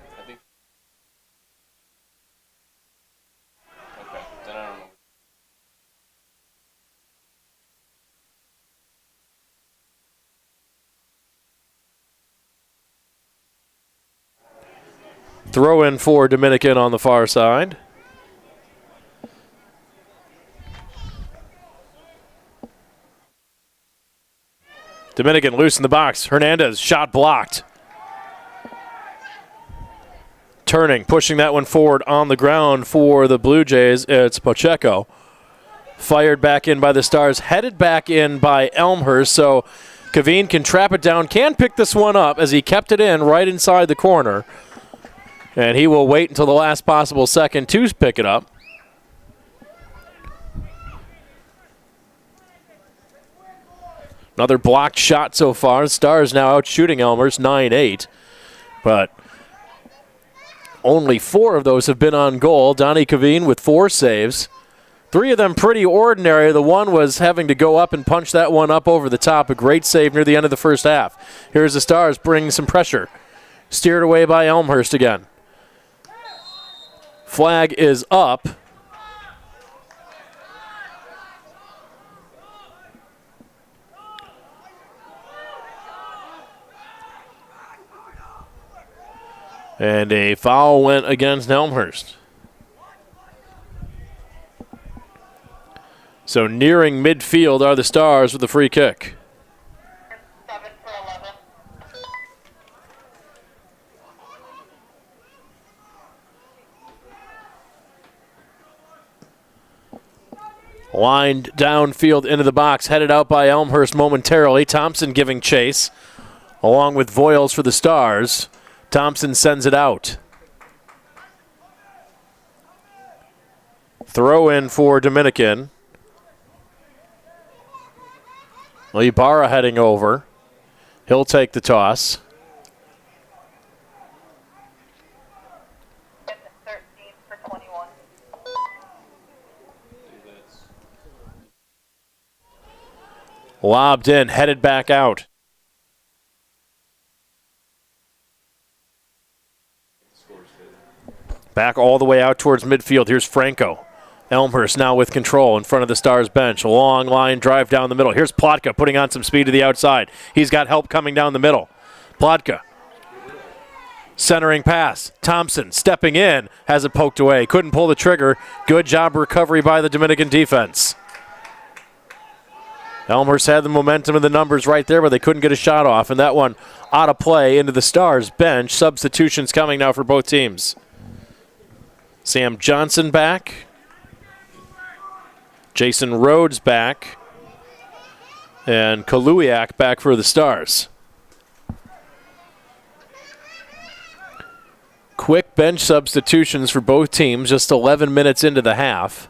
Okay, then I don't know. Throw in for Dominican on the far side. Dominican loose in the box. Hernandez, shot blocked. Turning, pushing that one forward on the ground for the Blue Jays. It's Pacheco. Fired back in by the Stars, headed back in by Elmhurst. So Caveen can trap it down, can pick this one up as he kept it in right inside the corner. And he will wait until the last possible second to pick it up. Another blocked shot so far. The Stars now out shooting Elmhurst 9-8. But only 4 of those have been on goal. Donnie Caveen with 4 saves. 3 of them pretty ordinary. The one was having to go up and punch that one up over the top. A great save near the end of the first half. Here's the Stars bringing some pressure. Steered away by Elmhurst again. Flag is up. And a foul went against Elmhurst. So nearing midfield are the Stars with the free kick. 7 for 11. Lined downfield into the box, headed out by Elmhurst momentarily. Thompson giving chase, along with Voiles for the Stars. Thompson sends it out. Throw in for Dominican. Ibarra heading over. He'll take the toss. 13 for 21. Lobbed in, headed back out. Back all the way out towards midfield. Here's Franco. Elmhurst now with control in front of the Stars bench. A long line drive down the middle. Here's Plotka putting on some speed to the outside. He's got help coming down the middle. Plotka. Centering pass. Thompson stepping in. Has it poked away. Couldn't pull the trigger. Good job recovery by the Dominican defense. Elmhurst had the momentum and the numbers right there, but they couldn't get a shot off. And that one out of play into the Stars bench. Substitutions coming now for both teams. Sam Johnson back. Jason Rhodes back. And Kaluiak back for the Stars. Quick bench substitutions for both teams, just 11 minutes into the half.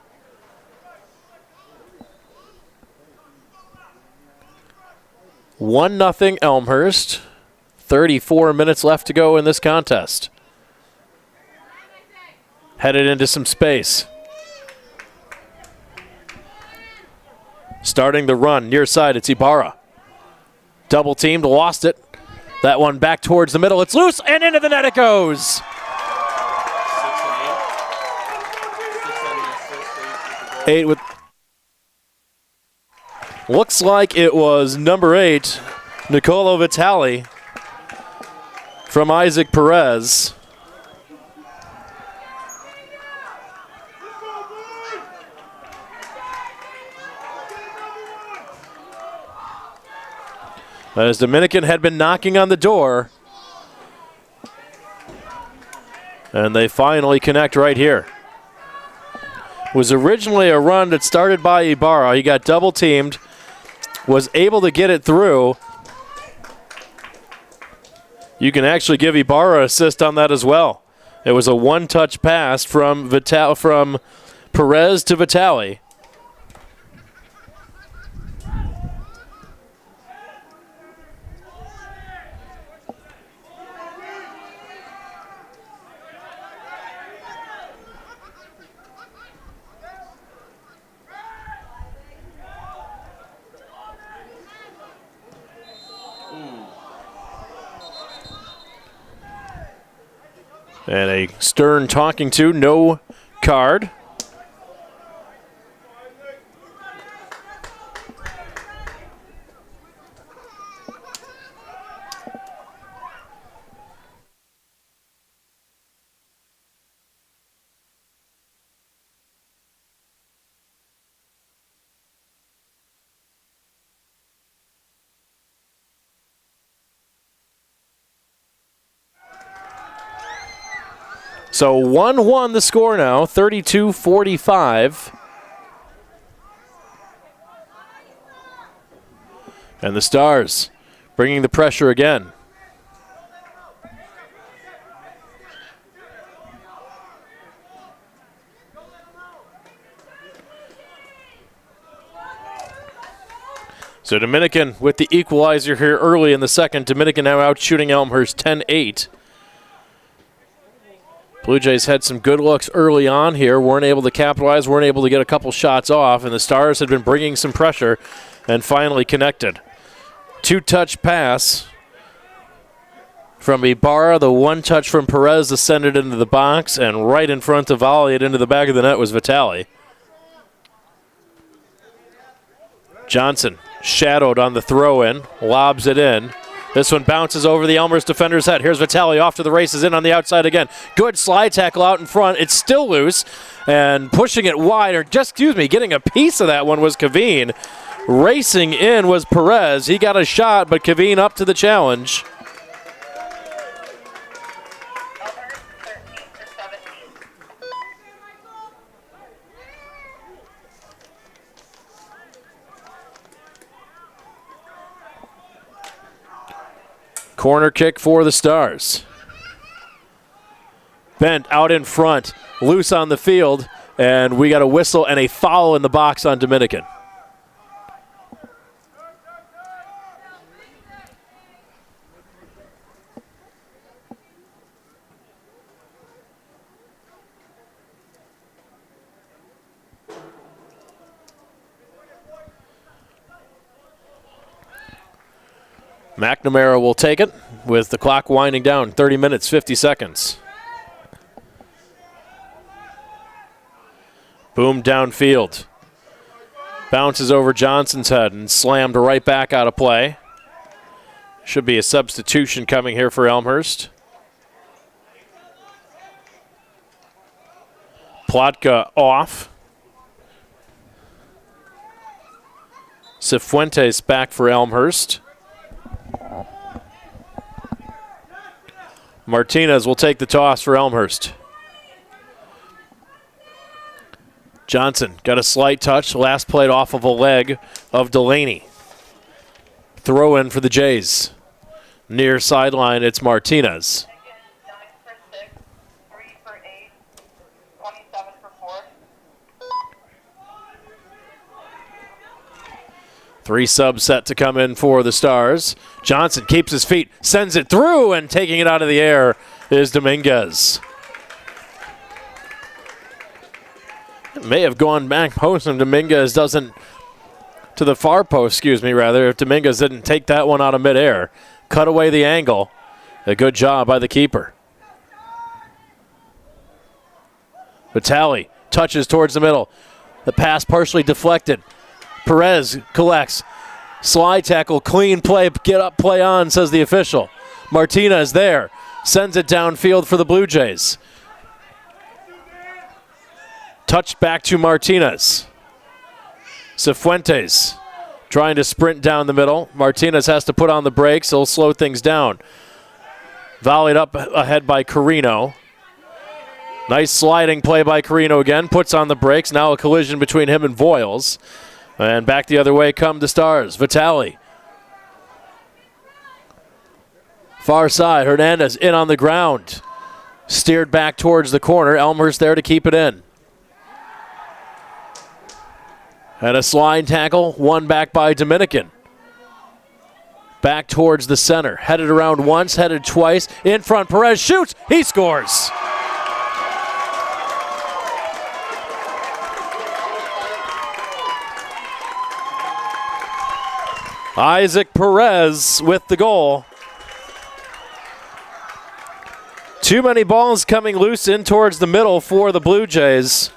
One nothing Elmhurst. 34 minutes left to go in this contest. Headed into some space. Starting the run near side, it's Ibarra. Double teamed, lost it. That one back towards the middle. It's loose and into the net it goes. 8 with. Looks like it was number 8, Nicolo Vitali from Isaac Perez. As Dominican had been knocking on the door, and they finally connect right here. It was originally a run that started by Ibarra. He got double teamed, was able to get it through. You can actually give Ibarra an assist on that as well. It was a one-touch pass from Perez to Vitali. And a stern talking to, no card. So 1-1 the score now, 32-45. And the Stars bringing the pressure again. So Dominican with the equalizer here early in the second. Dominican now out shooting Elmhurst 10-8. Blue Jays had some good looks early on here, weren't able to capitalize, weren't able to get a couple shots off, and the Stars had been bringing some pressure and finally connected. Two-touch pass from Ibarra, the one touch from Perez ascended into the box, and right in front to volley it into the back of the net was Vitali. Johnson shadowed on the throw-in, lobs it in. This one bounces over the Elmhurst defender's head. Here's Vitali off to the races, in on the outside again. Good slide tackle out in front. It's still loose, and pushing it wide, or getting a piece of that one was Kaveen. Racing in was Perez. He got a shot, but Kaveen up to the challenge. Elmhurst 13 for 17. Corner kick for the Stars. Bent out in front, loose on the field, and we got a whistle and a foul in the box on Dominican. McNamara will take it with the clock winding down. 30 minutes, 50 seconds. Boom downfield. Bounces over Johnson's head and slammed right back out of play. Should be a substitution coming here for Elmhurst. Plotka off. Cifuentes back for Elmhurst. Martinez will take the toss for Elmhurst. Johnson got a slight touch, last played off of a leg of Delaney. Throw in for the Jays. Near sideline, it's Martinez. 9 for 6, 3 for 8, 27 for 4. 3 subs set to come in for the Stars. Johnson keeps his feet, sends it through, and taking it out of the air is Dominguez. It may have gone back post, and Dominguez doesn't, to the far post, if Dominguez didn't take that one out of midair. Cut away the angle. A good job by the keeper. Vitale touches towards the middle. The pass partially deflected. Perez collects. Slide tackle, clean play, get up, play on, says the official. Martinez there. Sends it downfield for the Blue Jays. Touched back to Martinez. Cifuentes trying to sprint down the middle. Martinez has to put on the brakes. He'll slow things down. Volleyed up ahead by Carino. Nice sliding play by Carino again. Puts on the brakes. Now a collision between him and Voiles. And back the other way come the Stars. Vitale. Far side. Hernandez in on the ground. Steered back towards the corner. Elmhurst there to keep it in. And a slide tackle, one back by Dominican. Back towards the center. Headed around once, headed twice. In front, Perez shoots. He scores. Isaac Perez with the goal. Too many balls coming loose in towards the middle for the Blue Jays.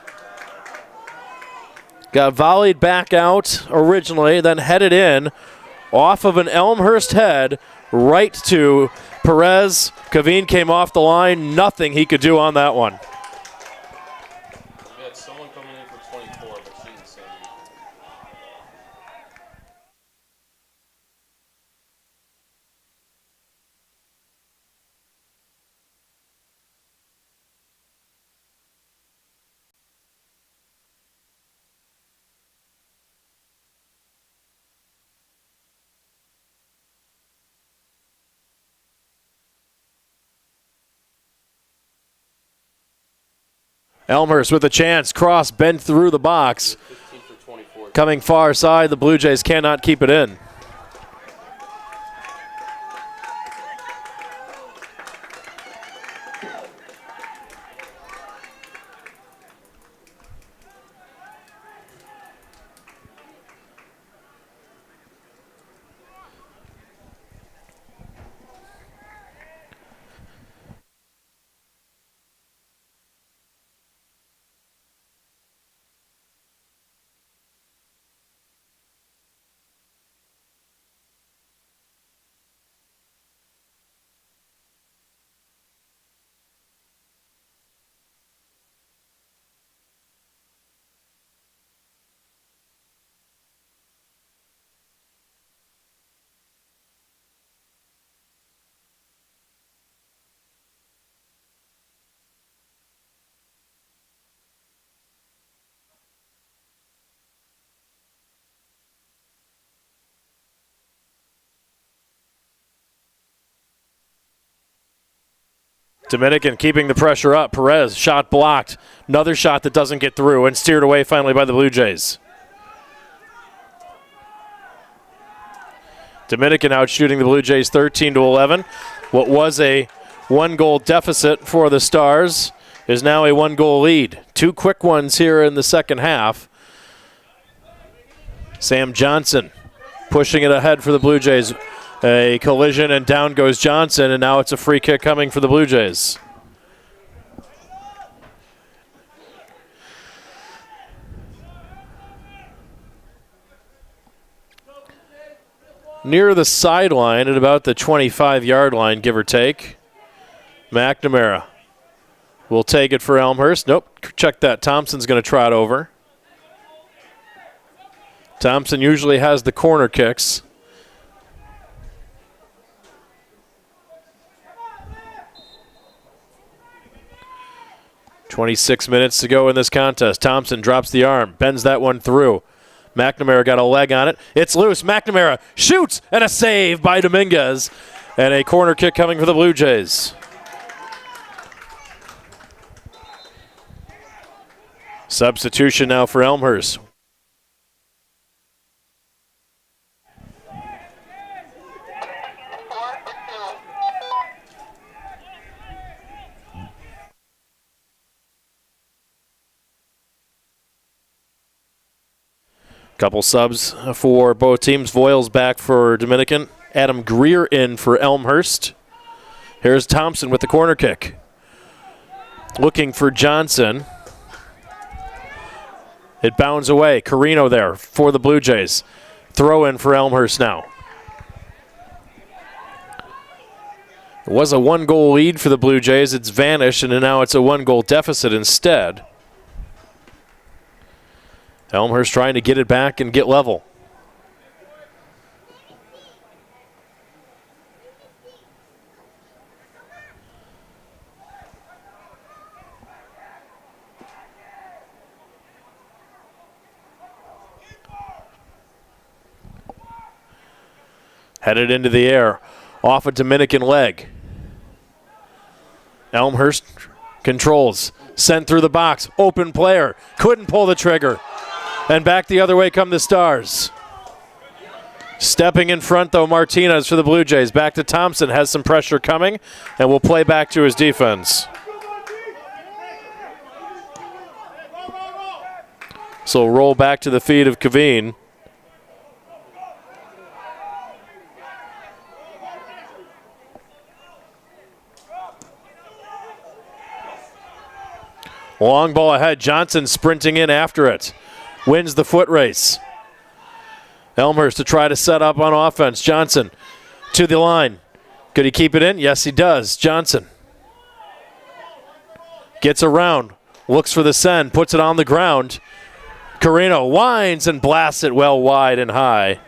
Got volleyed back out originally, then headed in off of an Elmhurst head right to Perez. Kaveen came off the line. Nothing he could do on that one. We had someone coming in for 24, but she didn't say anything. Elmhurst with a chance. Cross bent through the box. 15 for 24. Coming far side, the Blue Jays cannot keep it in. Dominican keeping the pressure up. Perez, shot blocked. Another shot that doesn't get through and steered away finally by the Blue Jays. Dominican out shooting the Blue Jays 13-11. What was a 1-goal deficit for the Stars is now a 1-goal lead. 2 quick ones here in the second half. Sam Johnson pushing it ahead for the Blue Jays. A collision and down goes Johnson, and now it's a free kick coming for the Blue Jays. near the sideline at about the 25-yard line, give or take. McNamara will take it for Elmhurst. Nope, check that. Thompson's going to trot over. Thompson usually has the corner kicks. .26 minutes to go in this contest. Thompson drops the arm, bends that one through. McNamara got a leg on it. It's loose. McNamara shoots, and a save by Dominguez. And a corner kick coming for the Blue Jays. Substitution now for Elmhurst. Couple subs for both teams. Voiles back for Dominican. Adam Greer in for Elmhurst. Here's Thompson with the corner kick. Looking for Johnson. It bounds away. Carino there for the Blue Jays. Throw in for Elmhurst now. It was a 1-goal lead for the Blue Jays. It's vanished, and now it's a 1-goal deficit instead. Elmhurst trying to get it back and get level. Headed into the air, off a Dominican leg. Elmhurst controls, sent through the box, open player, couldn't pull the trigger. And back the other way come the Stars. Stepping in front, though, Martinez for the Blue Jays. Back to Thompson, has some pressure coming, and will play back to his defense. So roll back to the feet of Kaveen. Long ball ahead. Johnson sprinting in after it. Wins the foot race. Elmhurst to try to set up on offense. Johnson to the line. Could he keep it in? Yes, he does. Johnson gets around. Looks for the send. Puts it on the ground. Carino winds and blasts it well wide and high.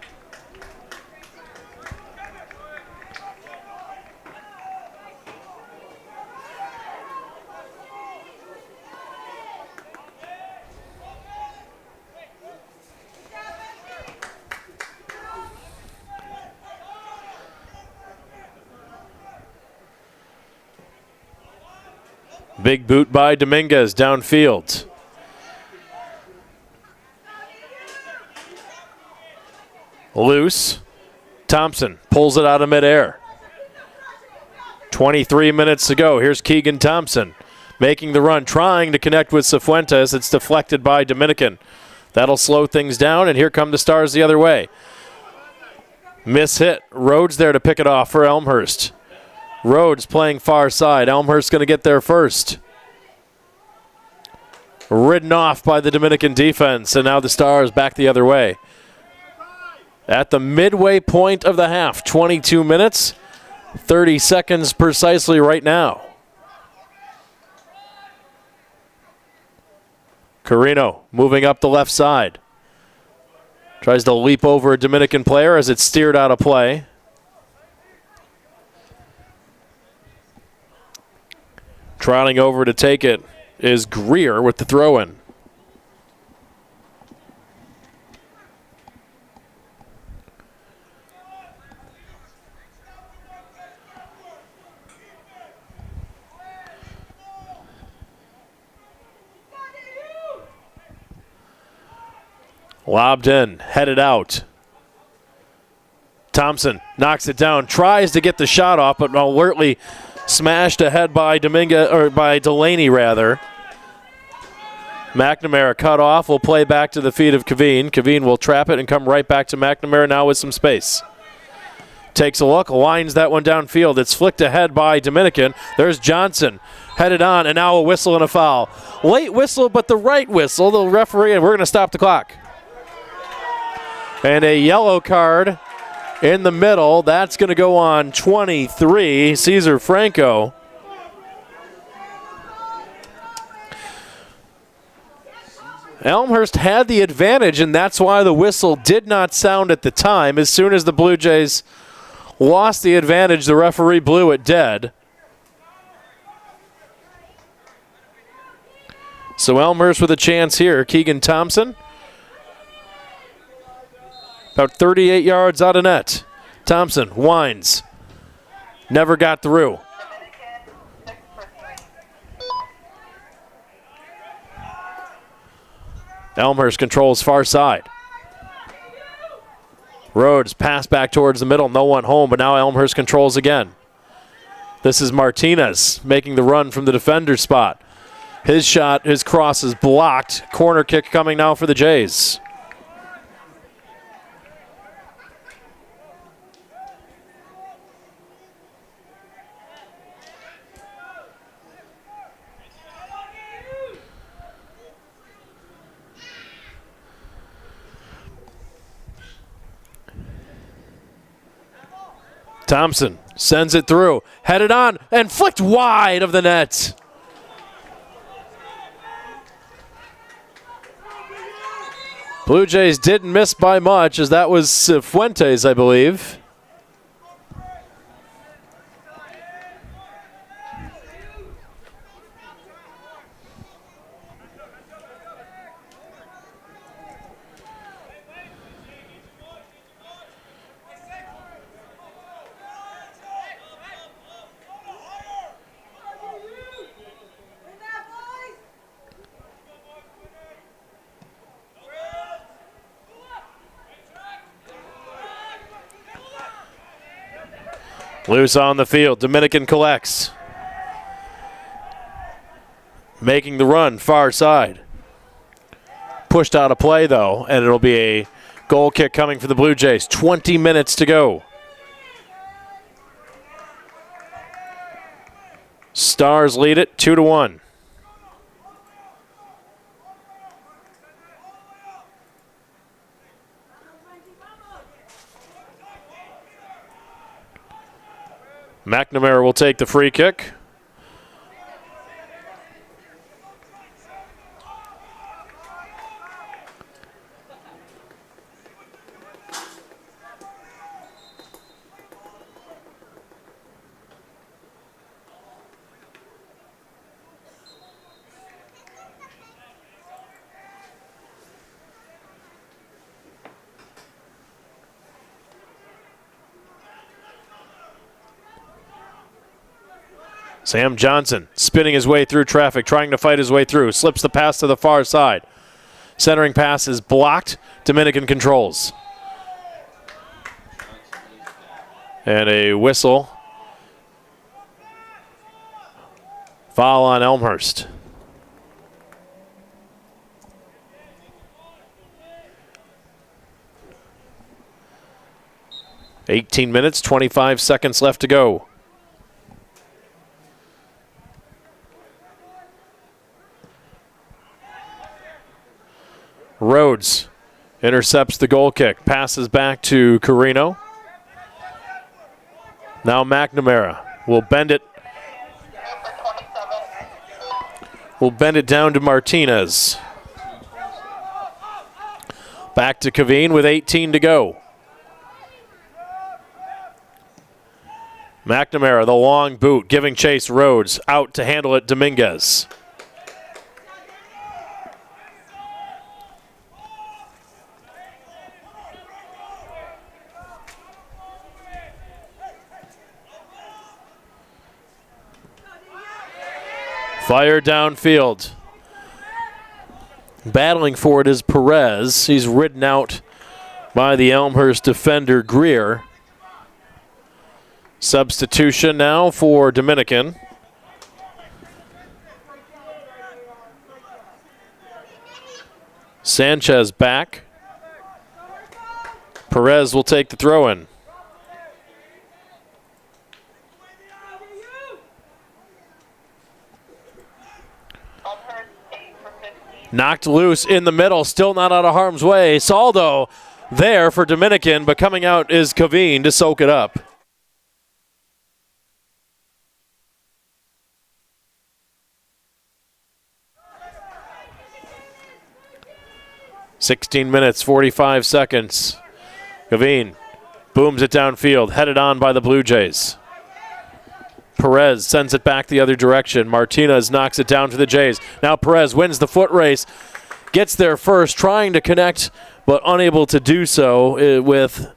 Big boot by Dominguez downfield. Loose. Thompson pulls it out of midair. 23 minutes to go. Here's Keegan Thompson making the run, trying to connect with Cifuentes. It's deflected by Dominican. That'll slow things down, and here come the Stars the other way. Miss hit. Rhodes there to pick it off for Elmhurst. Rhodes playing far side. Elmhurst going to get there first. Ridden off by the Dominican defense, and now the Stars back the other way. At the midway point of the half, 22 minutes, 30 seconds precisely right now. Carino moving up the left side. Tries to leap over a Dominican player as it's steered out of play. Trotting over to take it is Greer with the throw-in. Lobbed in, headed out. Thompson knocks it down, tries to get the shot off, but alertly smashed ahead by Delaney rather. McNamara cut off, will play back to the feet of Kaveen. Kaveen will trap it and come right back to McNamara now with some space. Takes a look, lines that one downfield. It's flicked ahead by Dominican. There's Johnson headed on, and now a whistle and a foul. Late whistle, but the right whistle. The referee, and we're going to stop the clock. And a yellow card in the middle. That's going to go on 23, Cesar Franco. Elmhurst had the advantage, and that's why the whistle did not sound at the time. As soon as the Blue Jays lost the advantage, the referee blew it dead. So Elmhurst with a chance here. Keegan Thompson, about 38 yards out of net. Thompson winds, never got through. Elmhurst controls far side. Rhodes pass back towards the middle. No one home, but now Elmhurst controls again. This is Martinez making the run from the defender spot. His shot, his cross is blocked. Corner kick coming now for the Jays. Thompson sends it through, headed on, and flicked wide of the net. Blue Jays didn't miss by much, as that was Fuentes, I believe. Loose on the field. Dominican collects. Making the run far side. Pushed out of play, though, and it'll be a goal kick coming for the Blue Jays. 20 minutes to go. Stars lead it 2-1. McNamara will take the free kick. Sam Johnson spinning his way through traffic, trying to fight his way through. Slips the pass to the far side. Centering pass is blocked. Dominican controls. And a whistle. Foul on Elmhurst. (18 minutes, 25 seconds left to go. Rhodes intercepts the goal kick, passes back to Carino. Now McNamara will bend it. Will bend it down to Martinez. Back to Caveen with 18 to go. McNamara, the long boot, giving chase. Rhodes out to handle it. Dominguez. Fire downfield. Battling for it is Perez. He's ridden out by the Elmhurst defender Greer. Substitution now for Dominican. Sanchez back. Perez will take the throw in. Knocked loose in the middle, still not out of harm's way. Saldo there for Dominican, but coming out is Kaveen to soak it up. (16 minutes, 45 seconds). Kaveen booms it downfield, headed on by the Blue Jays. Perez sends it back the other direction. Martinez knocks it down to the Jays. Now Perez wins the foot race, gets there first, trying to connect, but unable to do so with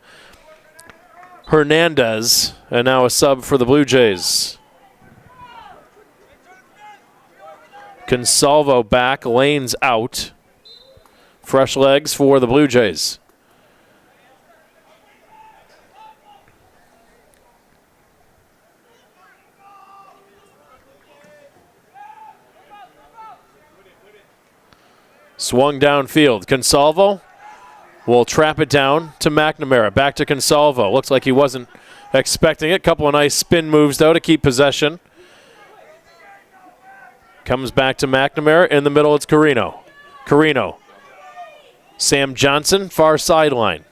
Hernandez, and now a sub for the Blue Jays. Consalvo back, Lane's out. Fresh legs for the Blue Jays. Swung downfield. Consalvo will trap it down to McNamara. Back to Consalvo. Looks like he wasn't expecting it. Couple of nice spin moves, though, to keep possession. Comes back to McNamara. In the middle, it's Carino. Carino. Sam Johnson, far sideline.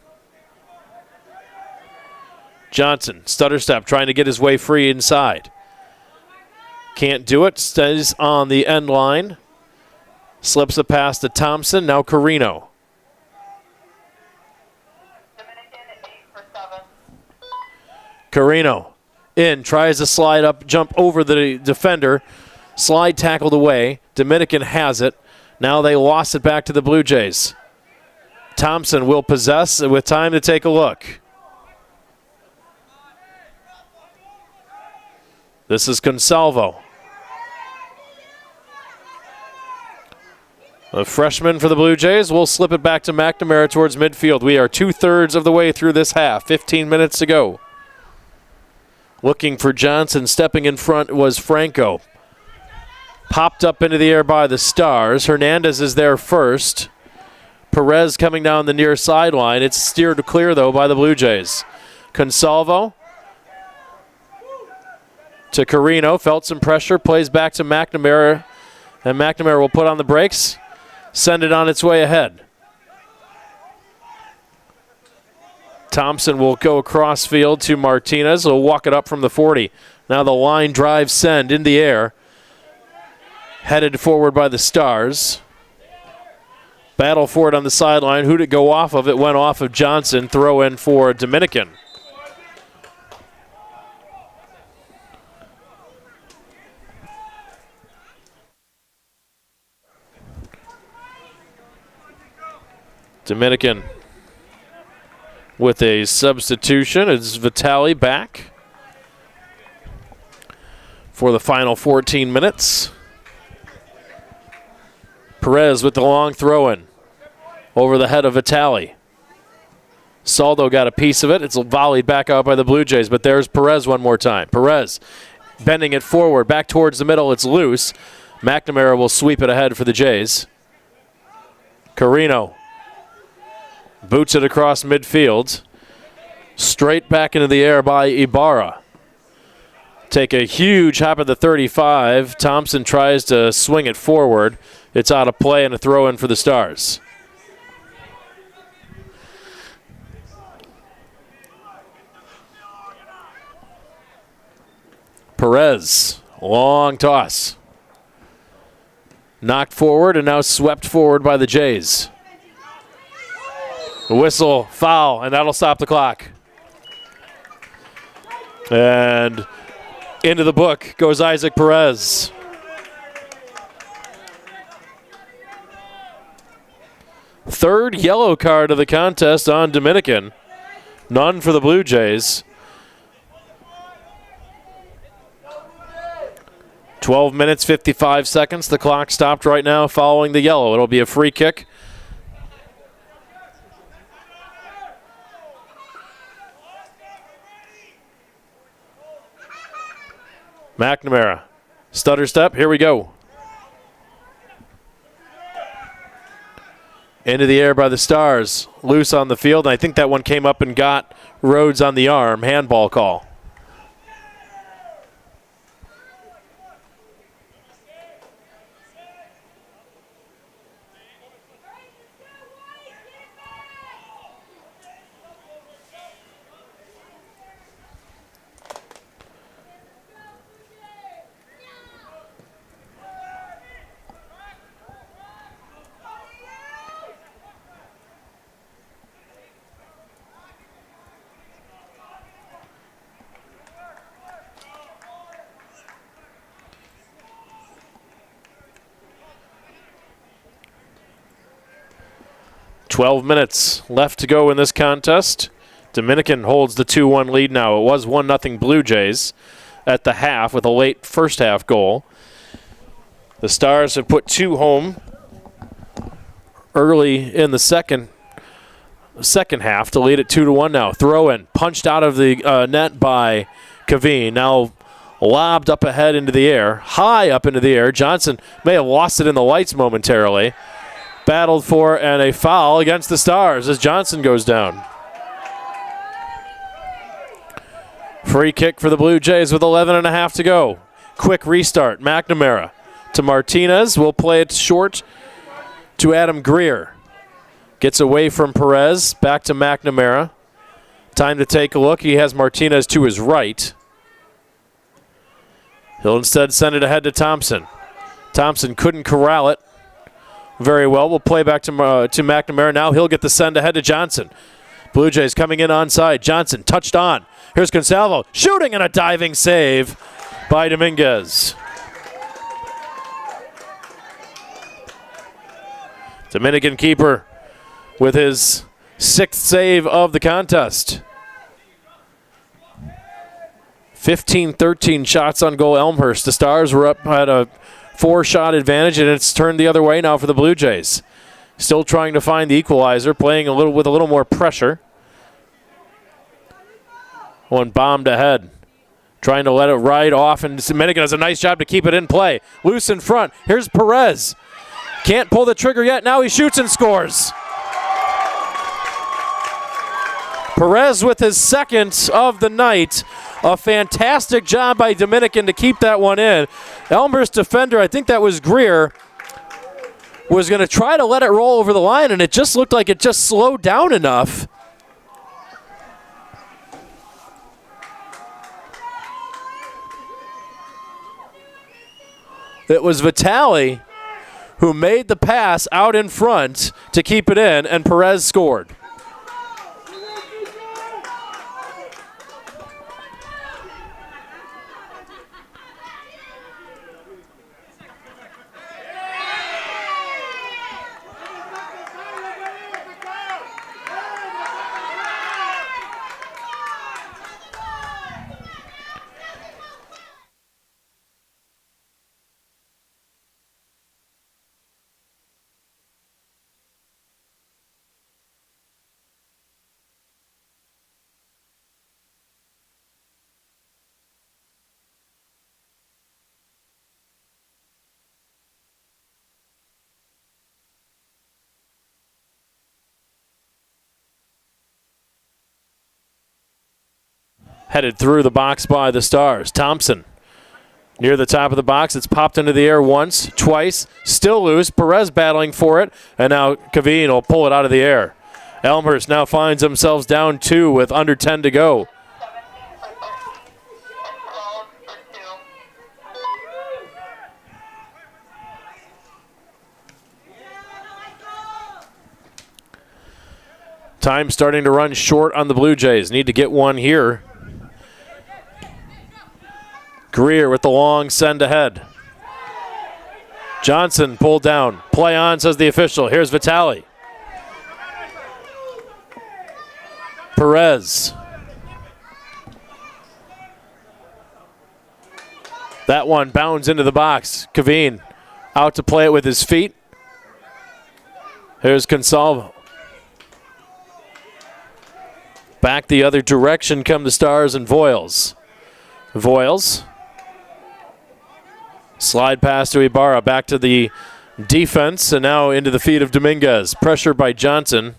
Johnson, stutter step, trying to get his way free inside. Can't do it. Stays on the end line. Slips a pass to Thompson. Now Carino. Dominican at 8 for 7. Carino in, tries to slide up, jump over the defender. Slide tackled away. Dominican has it. Now they lost it back to the Blue Jays. Thompson will possess with time to take a look. This is Consalvo. A freshman for the Blue Jays will slip it back to McNamara towards midfield. We are 2/3 of the way through this half. 15 minutes to go. Looking for Johnson. Stepping in front was Franco. Popped up into the air by the Stars. Hernandez is there first. Perez coming down the near sideline. It's steered clear, though, by the Blue Jays. Consalvo to Carino. Felt some pressure. Plays back to McNamara. And McNamara will put on the brakes. Send it on its way ahead. Thompson will go across field to Martinez. He'll walk it up from the 40. Now the line drive send in the air. Headed forward by the Stars. Battle for it on the sideline. Who'd it go off of? It went off of Johnson. Throw in for Dominican. Dominican with a substitution. It's Vitale back for the final 14 minutes. Perez with the long throw-in over the head of Vitale. Saldo got a piece of it. It's volleyed back out by the Blue Jays, but there's Perez one more time. Perez bending it forward, back towards the middle. It's loose. McNamara will sweep it ahead for the Jays. Carino boots it across midfield. Straight back into the air by Ibarra. Take a huge hop at the 35. Thompson tries to swing it forward. It's out of play and a throw in for the Stars. Perez, long toss. Knocked forward and now swept forward by the Jays. A whistle, foul, and that'll stop the clock. And into the book goes Isaac Perez. Third yellow card of the contest on Dominican. None for the Blue Jays. 12 minutes, 55 seconds. The clock stopped right now following the yellow. It'll be a free kick. McNamara, stutter step, here we go. Into the air by the Stars, loose on the field. And I think that one came up and got Rhodes on the arm, handball call. 12 minutes left to go in this contest. Dominican holds the 2-1 lead now. It was 1-0 Blue Jays at the half with a late first half goal. The Stars have put 2 home early in the second half to lead it 2-1 now. Throw in, punched out of the net by Kaveen. Now lobbed up ahead into the air, high up into the air. Johnson may have lost it in the lights momentarily. Battled for, and a foul against the Stars as Johnson goes down. Free kick for the Blue Jays with 11.5 to go. Quick restart. McNamara to Martinez. Will play it short to Adam Greer. Gets away from Perez. Back to McNamara. Time to take a look. He has Martinez to his right. He'll instead send it ahead to Thompson. Thompson couldn't corral it very well. We'll play back to McNamara. Now he'll get the send ahead to Johnson. Blue Jays coming in onside. Johnson touched on. Here's Consalvo shooting and a diving save by Dominguez. Dominican keeper with his 6th save of the contest. 15-13 shots on goal Elmhurst. The Stars were up at a 4-shot advantage, and it's turned the other way now for the Blue Jays. Still trying to find the equalizer, playing with a little more pressure. One bombed ahead, trying to let it ride off, and Dominican does a nice job to keep it in play. Loose in front. Here's Perez. Can't pull the trigger yet. Now he shoots and scores. Perez with his 2nd of the night. A fantastic job by Dominican to keep that one in. Elmhurst defender, I think that was Greer, was going to try to let it roll over the line, and it just looked like it just slowed down enough. It was Vitale who made the pass out in front to keep it in, and Perez scored. Headed through the box by the Stars. Thompson near the top of the box. It's popped into the air once, twice, still loose. Perez battling for it, and now Kaveen will pull it out of the air. Elmhurst now finds themselves down 2 with under 10 to go. Time starting to run short on the Blue Jays. Need to get one here. Greer with the long send ahead. Johnson pulled down. Play on, says the official. Here's Vitale. Perez. That one bounds into the box. Kaveen out to play it with his feet. Here's Consalvo. Back the other direction come the Stars and Voiles. Voiles. Slide pass to Ibarra, back to the defense, and now into the feet of Dominguez. Pressure by Johnson.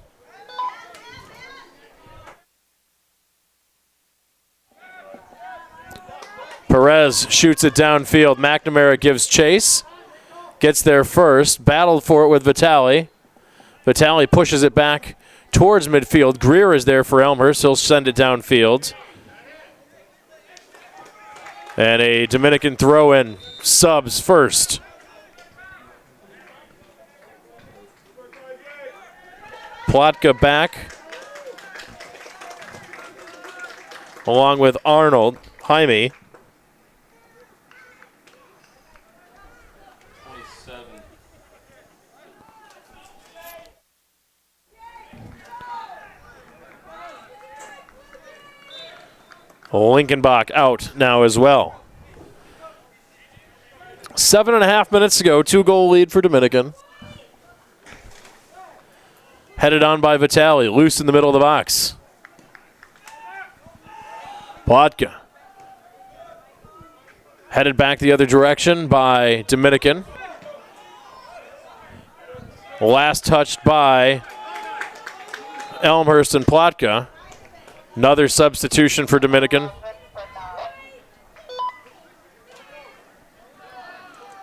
Perez shoots it downfield. McNamara gives chase. Gets there first. Battled for it with Vitale. Vitale pushes it back towards midfield. Greer is there for Elmhurst. He'll send it downfield. And a Dominican throw-in, subs first. Plotka back, along with Arnold, Jaime. 27. Linkenbach out now as well. 7.5 minutes to go. 2-goal lead for Dominican. Headed on by Vitale. Loose in the middle of the box. Plotka. Headed back the other direction by Dominican. Last touched by Elmhurst and Plotka. Another substitution for Dominican.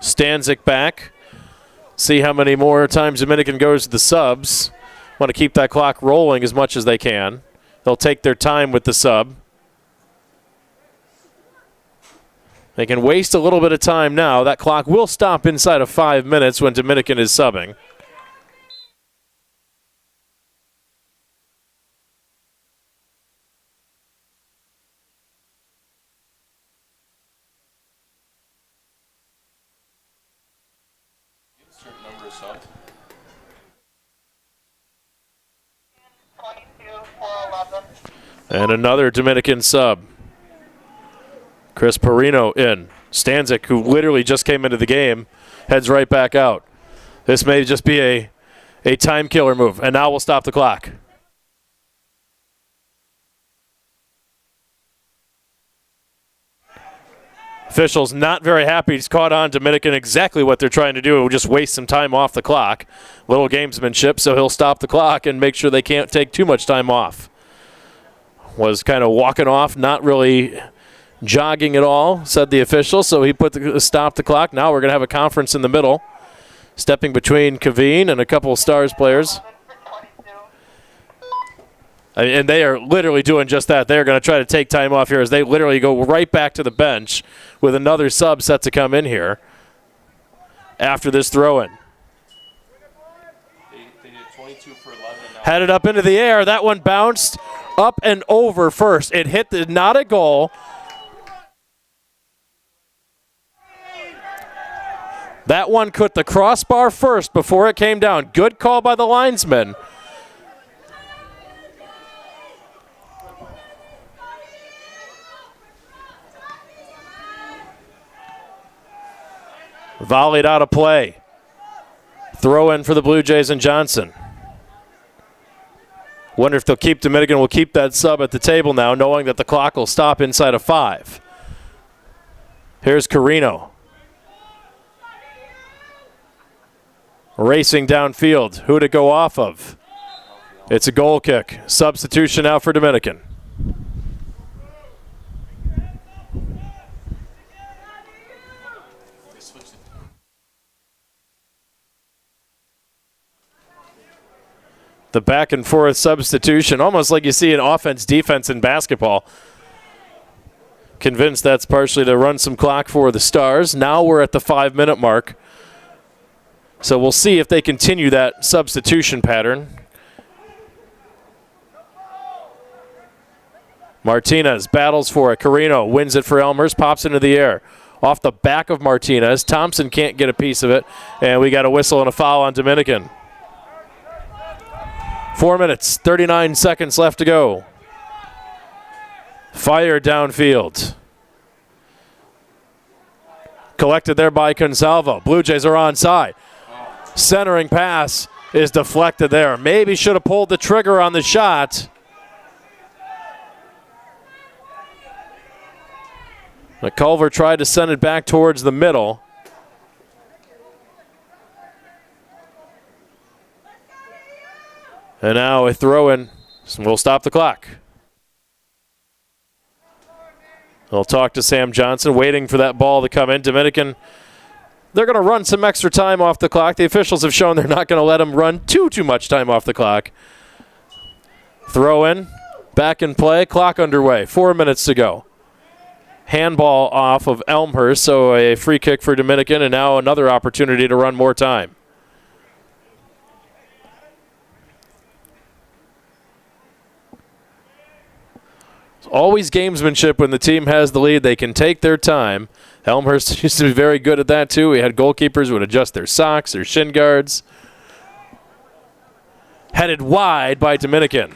Stanzik back. See how many more times Dominican goes to the subs. Want to keep that clock rolling as much as they can. They'll take their time with the sub. They can waste a little bit of time now. That clock will stop inside of 5 minutes when Dominican is subbing. And another Dominican sub. Chris Perino in. Stanzik, who literally just came into the game, heads right back out. This may just be a time killer move. And now we'll stop the clock. Officials not very happy. He's caught on Dominican exactly what they're trying to do. Just waste some time off the clock. Little gamesmanship, so he'll stop the clock and make sure they can't take too much time off. Was kind of walking off, not really jogging at all, said the official, so he stopped the clock. Now we're going to have a conference in the middle, stepping between Kaveen and a couple of Stars players. And they are literally doing just that. They're going to try to take time off here as they literally go right back to the bench with another sub set to come in here after this throw-in. They did 22 for 11 now. Had it up into the air. That one bounced up and over first. It hit not a goal. That one caught the crossbar first before it came down. Good call by the linesman. Volleyed out of play. Throw in for the Blue Jays and Johnson. Wonder if they'll keep Dominican. Will keep that sub at the table now, knowing that the clock will stop inside of 5. Here's Carino. Racing downfield. Who'd it go off of? It's a goal kick. Substitution now for Dominican. The back and forth substitution, almost like you see in offense, defense in basketball. Convinced that's partially to run some clock for the Stars. Now we're at the 5-minute mark. So we'll see if they continue that substitution pattern. Martinez battles for it. Carino wins it for Elmhurst, pops into the air. Off the back of Martinez. Thompson can't get a piece of it. And we got a whistle and a foul on Dominican. 4 minutes, 39 seconds left to go. Fire downfield. Collected there by Consalvo. Blue Jays are onside. Centering pass is deflected there. Maybe should have pulled the trigger on the shot. McCulver tried to send it back towards the middle. And now a throw-in. We'll stop the clock. We'll talk to Sam Johnson, waiting for that ball to come in. Dominican, they're going to run some extra time off the clock. The officials have shown they're not going to let them run too much time off the clock. Throw-in, back in play, clock underway. 4 minutes to go. Handball off of Elmhurst, so a free kick for Dominican, and now another opportunity to run more time. Always gamesmanship when the team has the lead. They can take their time. Elmhurst used to be very good at that, too. We had goalkeepers who would adjust their socks, their shin guards. Headed wide by Dominican.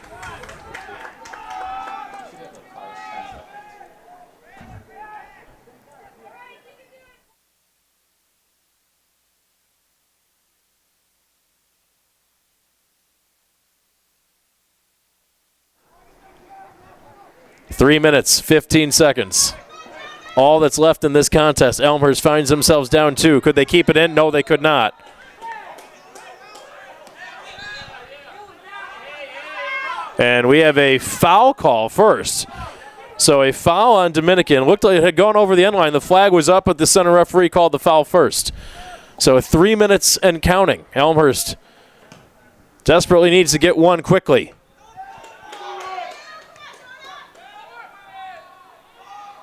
3 minutes, 15 seconds. All that's left in this contest. Elmhurst finds themselves down 2. Could they keep it in? No, they could not. And we have a foul call first. So a foul on Dominican. Looked like it had gone over the end line. The flag was up, but the center referee called the foul first. So 3 minutes and counting. Elmhurst desperately needs to get one quickly.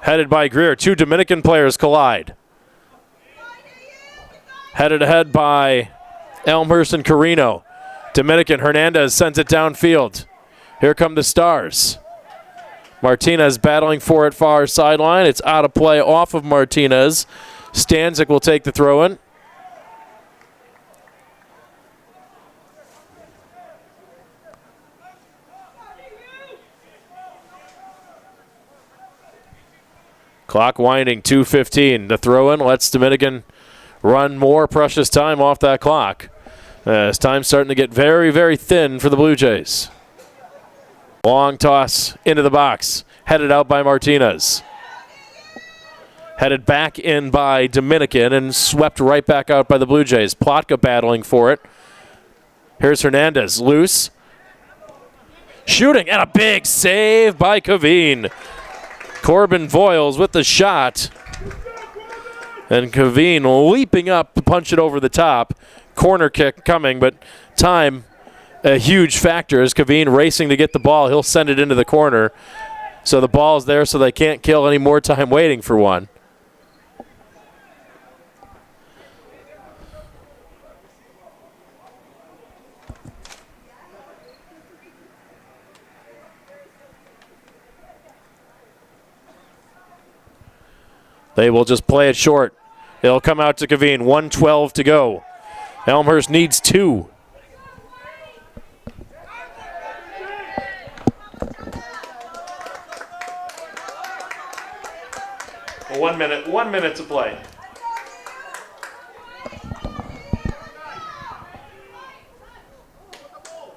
Headed by Greer. 2 Dominican players collide. Headed ahead by Elmhurst and Carino. Dominican Hernandez sends it downfield. Here come the Stars. Martinez battling for it far sideline. It's out of play off of Martinez. Stanzik will take the throw in. Clock winding, 2:15. The throw in lets Dominican run more precious time off that clock. As time's starting to get very, very thin for the Blue Jays. Long toss into the box, headed out by Martinez. Headed back in by Dominican and swept right back out by the Blue Jays. Plotka battling for it. Here's Hernandez, loose. Shooting, and a big save by Caveen. Corbin Voiles with the shot. And Caveen leaping up to punch it over the top. Corner kick coming, but time a huge factor as Caveen racing to get the ball. He'll send it into the corner. So the ball's there so they can't kill any more time waiting for one. They will just play it short. It'll come out to Caveen. 1:12 to go. Elmhurst needs 2. One minute to play.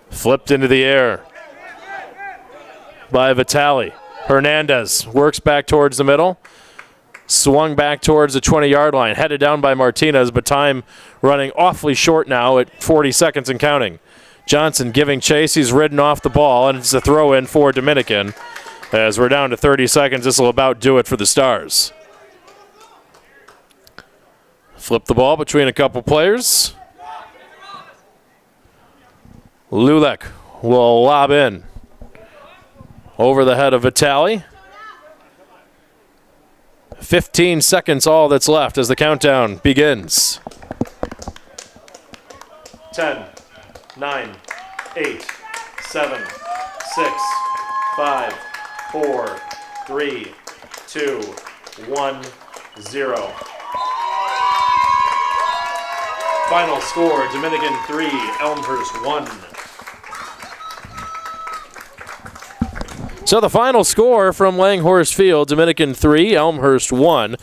Flipped into the air by Vitale. Hernandez works back towards the middle. Swung back towards the 20-yard line. Headed down by Martinez, but time running awfully short now at 40 seconds and counting. Johnson giving chase. He's ridden off the ball, and it's a throw-in for Dominican. As we're down to 30 seconds, this will about do it for the Stars. Flip the ball between a couple players. Lulek will lob in over the head of Vitale. 15 seconds all that's left as the countdown begins. 10, 9, 8, 7, 6, 5, 4, 3, 2, 1, 0. Final score, Dominican 3, Elmhurst 1. So the final score from Langhorse Field, Dominican 3, Elmhurst 1.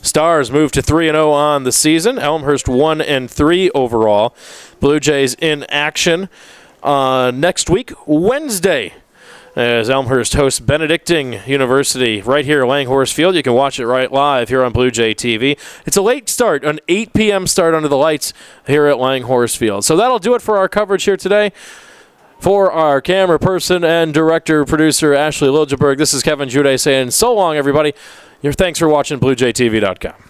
Stars move to 3-0 on the season. Elmhurst 1-3 overall. Blue Jays in action next week, Wednesday, as Elmhurst hosts Benedictine University right here at Langhorse Field. You can watch it right live here on Blue Jay TV. It's a late start, an 8 p.m. start under the lights here at Langhorse Field. So that'll do it for our coverage here today. For our camera person and director, producer, Ashley Liljeberg, this is Kevin Jude saying so long, everybody. Thanks for watching BlueJayTV.com.